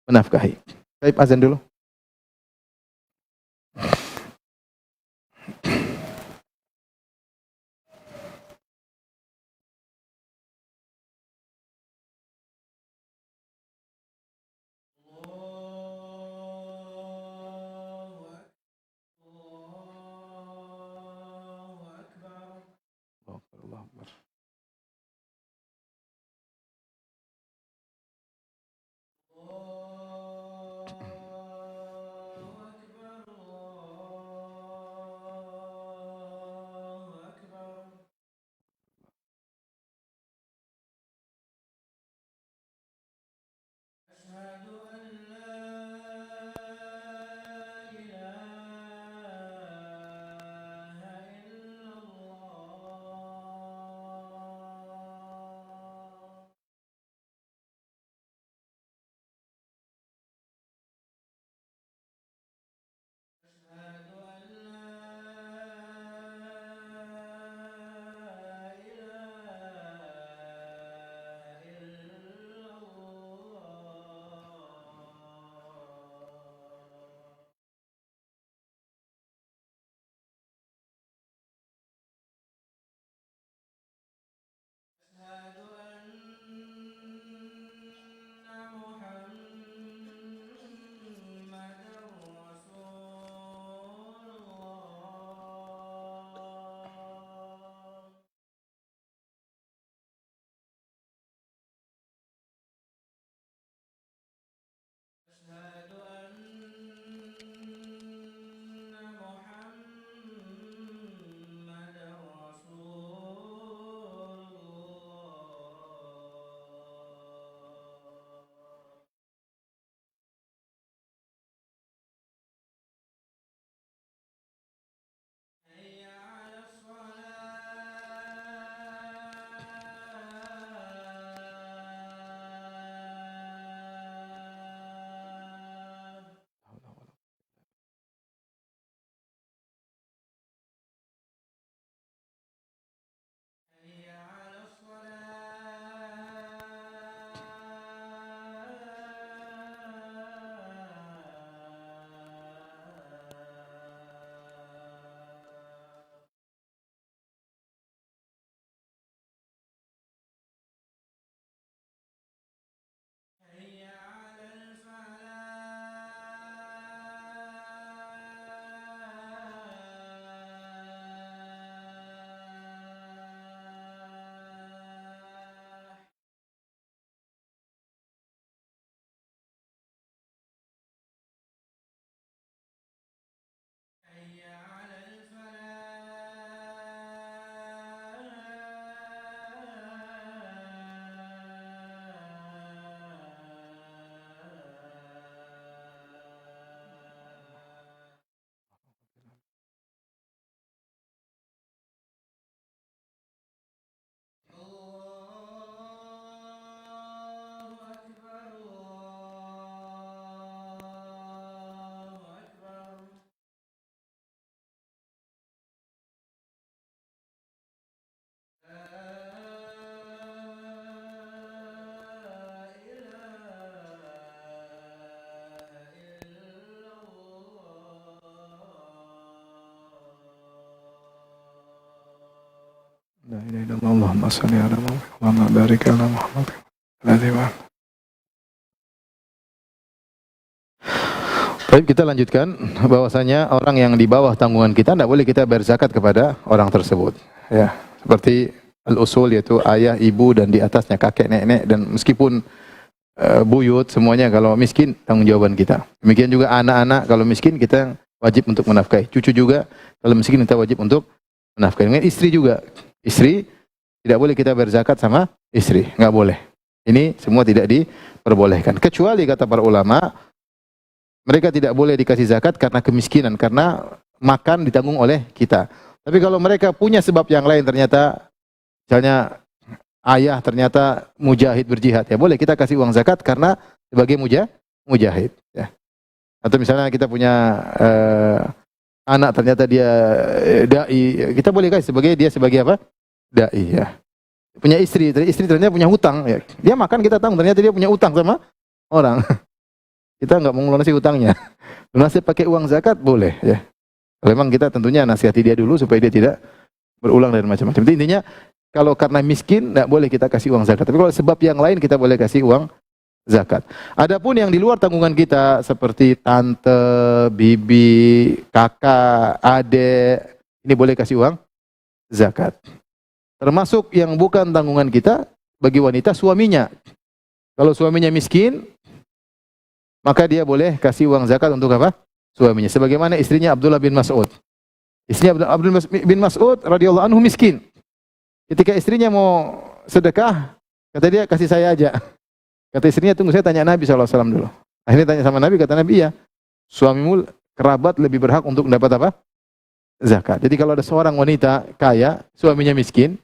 Menafkahi. Baik, azan dulu. La ilaha illallah, Allahumma shalli ala Muhammad, Allahumma barik ala Muhammad. Baik, kita lanjutkan bahwasanya orang yang di bawah tanggungan kita tidak boleh kita bayar zakat kepada orang tersebut. Ya, seperti al-usul yaitu ayah, ibu dan di atasnya kakek, nenek dan meskipun buyut semuanya kalau miskin tanggung jawaban kita. Demikian juga anak-anak kalau miskin kita wajib untuk menafkahi. Cucu juga kalau miskin kita wajib untuk menafkahi. Dengan istri juga. Istri tidak boleh kita bayar zakat sama istri, enggak boleh. Ini semua tidak diperbolehkan. Kecuali kata para ulama mereka tidak boleh dikasih zakat karena kemiskinan, karena makan ditanggung oleh kita. Tapi kalau mereka punya sebab yang lain, ternyata misalnya ayah ternyata mujahid berjihad, ya boleh kita kasih uang zakat karena sebagai mujahid. Ya. Atau misalnya kita punya anak ternyata dia dai, kita boleh kasih sebagai apa? Dai. Ya. Punya istri ternyata punya hutang, ya. Dia makan kita tanggung, ternyata dia punya hutang sama orang. Kita enggak mau melunasi hutangnya. Lunasi pakai uang zakat boleh, ya. Kalau memang kita tentunya nasihati dia dulu supaya dia tidak berulang dan macam-macam. Intinya kalau karena miskin enggak boleh kita kasih uang zakat. Tapi kalau sebab yang lain kita boleh kasih uang zakat. Adapun yang di luar tanggungan kita seperti tante, bibi, kakak, adik, ini boleh kasih uang zakat. Termasuk yang bukan tanggungan kita bagi wanita suaminya. Kalau suaminya miskin, maka dia boleh kasih uang zakat untuk apa? Suaminya. Sebagaimana istrinya Abdullah bin Mas'ud. Istrinya Abdullah bin Mas'ud radhiyallahu anhu miskin. Ketika istrinya mau sedekah, kata dia kasih saya aja. Kata istrinya, tunggu saya tanya Nabi SAW dulu. Akhirnya tanya sama Nabi, kata Nabi, iya. Suamimu kerabat lebih berhak untuk mendapat apa? Zakat. Jadi kalau ada seorang wanita kaya, suaminya miskin,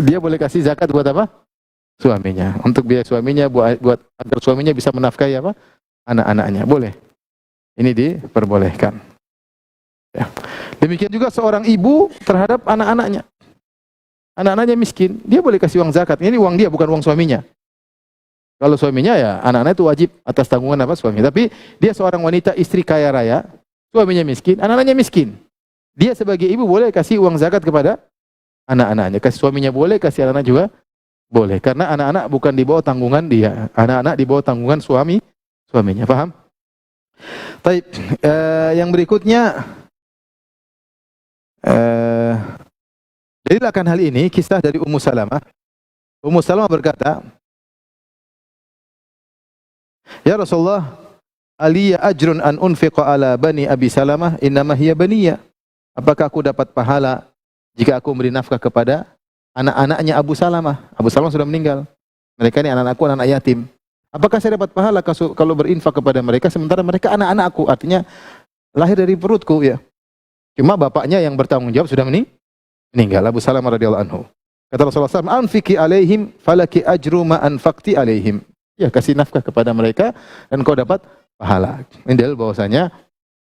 dia boleh kasih zakat buat apa? Suaminya. Untuk biaya suaminya, buat agar suaminya bisa menafkahi apa? Anak-anaknya. Boleh. Ini diperbolehkan. Ya. Demikian juga seorang ibu terhadap anak-anaknya. Anak-anaknya miskin, dia boleh kasih uang zakat. Ini uang dia, bukan uang suaminya. Kalau suaminya ya, anak-anak itu wajib atas tanggungan apa suami. Tapi dia seorang wanita istri kaya raya, suaminya miskin, anak-anaknya miskin. Dia sebagai ibu boleh kasih uang zakat kepada anak-anaknya. Kasih suaminya boleh, kasih anak-anak juga boleh, karena anak-anak bukan di bawah tanggungan dia. Anak-anak di bawah tanggungan suaminya. Paham? Baik, yang berikutnya dalil akan hal ini kisah dari Ummu Salamah. Ummu Salamah berkata, "Ya Rasulullah, aliya ajrun an unfiqa ala bani Abi Salamah, innama hiya baniyya." Apakah aku dapat pahala jika aku memberi nafkah kepada anak-anaknya Abu Salamah? Abu Salamah sudah meninggal. Mereka ini anak-anakku, anak yatim. Apakah saya dapat pahala kalau berinfak kepada mereka sementara mereka anak-anakku? Artinya lahir dari perutku, ya. Cuma bapaknya yang bertanggung jawab sudah meninggal, Abu Salamah radhiyallahu anhu. Kata Rasulullah SAW, "Anfiki alaihim falaki ajru ma anfaqti alaihim." Ya, kasih nafkah kepada mereka dan kau dapat pahala. Ini dalil bahwasanya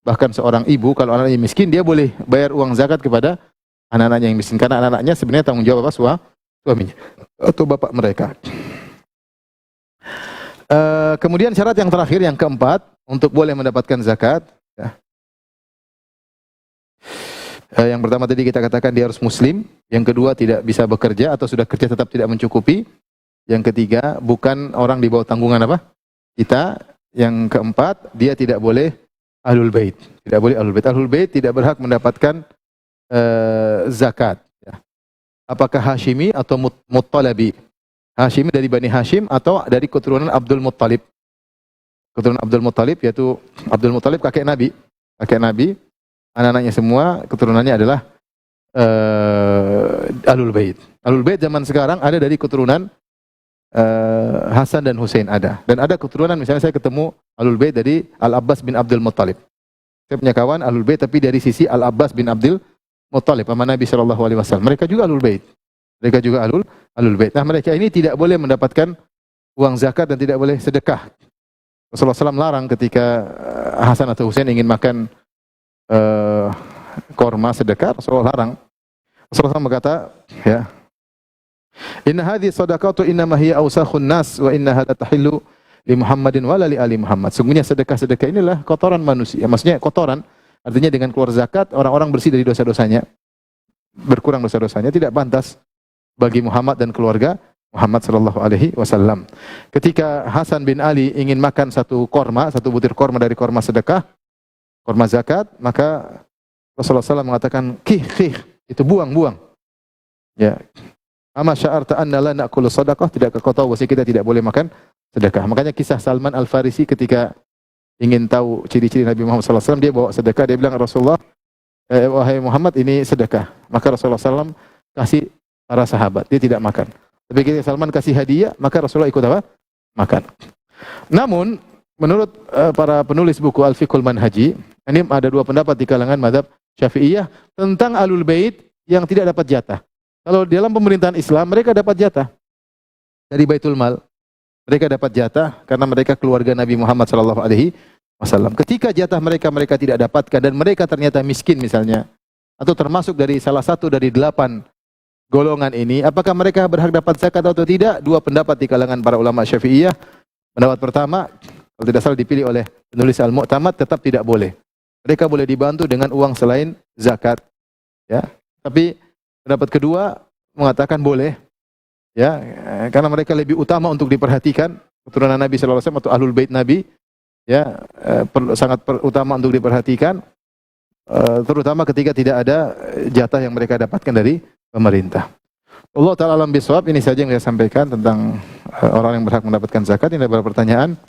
bahkan seorang ibu kalau anaknya miskin dia boleh bayar uang zakat kepada anak-anaknya yang miskin, karena anak-anaknya sebenarnya tanggung jawab apa? Suaminya atau bapak mereka. Kemudian syarat yang terakhir, yang keempat, untuk boleh mendapatkan zakat. Ya. Yang pertama tadi kita katakan dia harus muslim. Yang kedua tidak bisa bekerja atau sudah kerja tetap tidak mencukupi. Yang ketiga bukan orang di bawah tanggungan apa? Kita. Yang keempat dia tidak boleh ahlul bait. Tidak boleh ahlul bait. Ahlul bait tidak berhak mendapatkan zakat. Ya. Apakah Hashimi atau Muttalabi? Hashimi dari Bani Hashim atau dari keturunan Abdul Muttalib? Keturunan Abdul Muttalib yaitu Abdul Muttalib kakek Nabi. Kakek Nabi, anak-anaknya semua keturunannya adalah Ahlul Bait. Ahlul Bait zaman sekarang ada dari keturunan Hasan dan Hussein ada. Dan ada keturunan, misalnya saya ketemu Ahlul Bait dari Al-Abbas bin Abdul Muttalib. Saya punya kawan Ahlul Bait tapi dari sisi Al-Abbas bin Abdul Muttalib, paman Nabi SAW. Mereka juga Ahlul Bait. Mereka juga Ahlul Bait. Nah, mereka ini tidak boleh mendapatkan uang zakat dan tidak boleh sedekah. Rasulullah SAW larang ketika Hasan atau Hussein ingin makan korma sedekah, Rasulullah larang. Rasulullah SAW berkata, ya, "Inna hadhihi shadaqatu innama hiya awsakhun nas wa innaha la tahillu li Muhammadin wa la li ali Muhammad." Sungguhnya sedekah-sedekah inilah kotoran manusia. Maksudnya kotoran, artinya dengan keluar zakat orang-orang bersih dari dosa-dosanya. berkurang dosa-dosanya, tidak pantas bagi Muhammad dan keluarga Muhammad sallallahu alaihi wasallam. Ketika Hasan bin Ali ingin makan satu butir korma dari korma sedekah, korma zakat, maka Rasulullah SAW mengatakan, kih, itu buang. Ya. Ama sya'arta anna la na'kulu sadaqah, tidakkah kau tahu bahwa kita tidak boleh makan sedekah. Makanya kisah Salman Al-Farisi ketika ingin tahu ciri-ciri Nabi Muhammad SAW, dia bawa sedekah, dia bilang, Rasulullah, wahai Muhammad, ini sedekah. Maka Rasulullah SAW kasih para sahabat, dia tidak makan. Tapi ketika Salman kasih hadiah, maka Rasulullah ikut apa? Makan. Namun, menurut para penulis buku Al-Fiqhul Manhaji, ini ada dua pendapat di kalangan mazhab Syafi'iyah tentang Ahlul Bait yang tidak dapat jatah. Kalau dalam pemerintahan Islam, mereka dapat jatah dari Baitul Mal. Mereka dapat jatah karena mereka keluarga Nabi Muhammad SAW. Ketika jatah mereka tidak dapatkan dan mereka ternyata miskin misalnya, atau termasuk dari salah satu dari 8 golongan ini, apakah mereka berhak dapat zakat atau tidak? Dua pendapat di kalangan para ulama Syafi'iyah. Pendapat pertama, kalau tidak salah dipilih oleh penulis Al-Mu'tamad, tetap tidak boleh. Mereka boleh dibantu dengan uang selain zakat. Ya. Tapi pendapat kedua mengatakan boleh. Ya, karena mereka lebih utama untuk diperhatikan, keturunan Nabi sallallahu alaihi wasallam atau Ahlul Bait Nabi, ya, sangat utama untuk diperhatikan, terutama ketika tidak ada jatah yang mereka dapatkan dari pemerintah. Allah taala alam bisawab. Ini saja yang saya sampaikan tentang orang yang berhak mendapatkan zakat. Ini ada beberapa pertanyaan.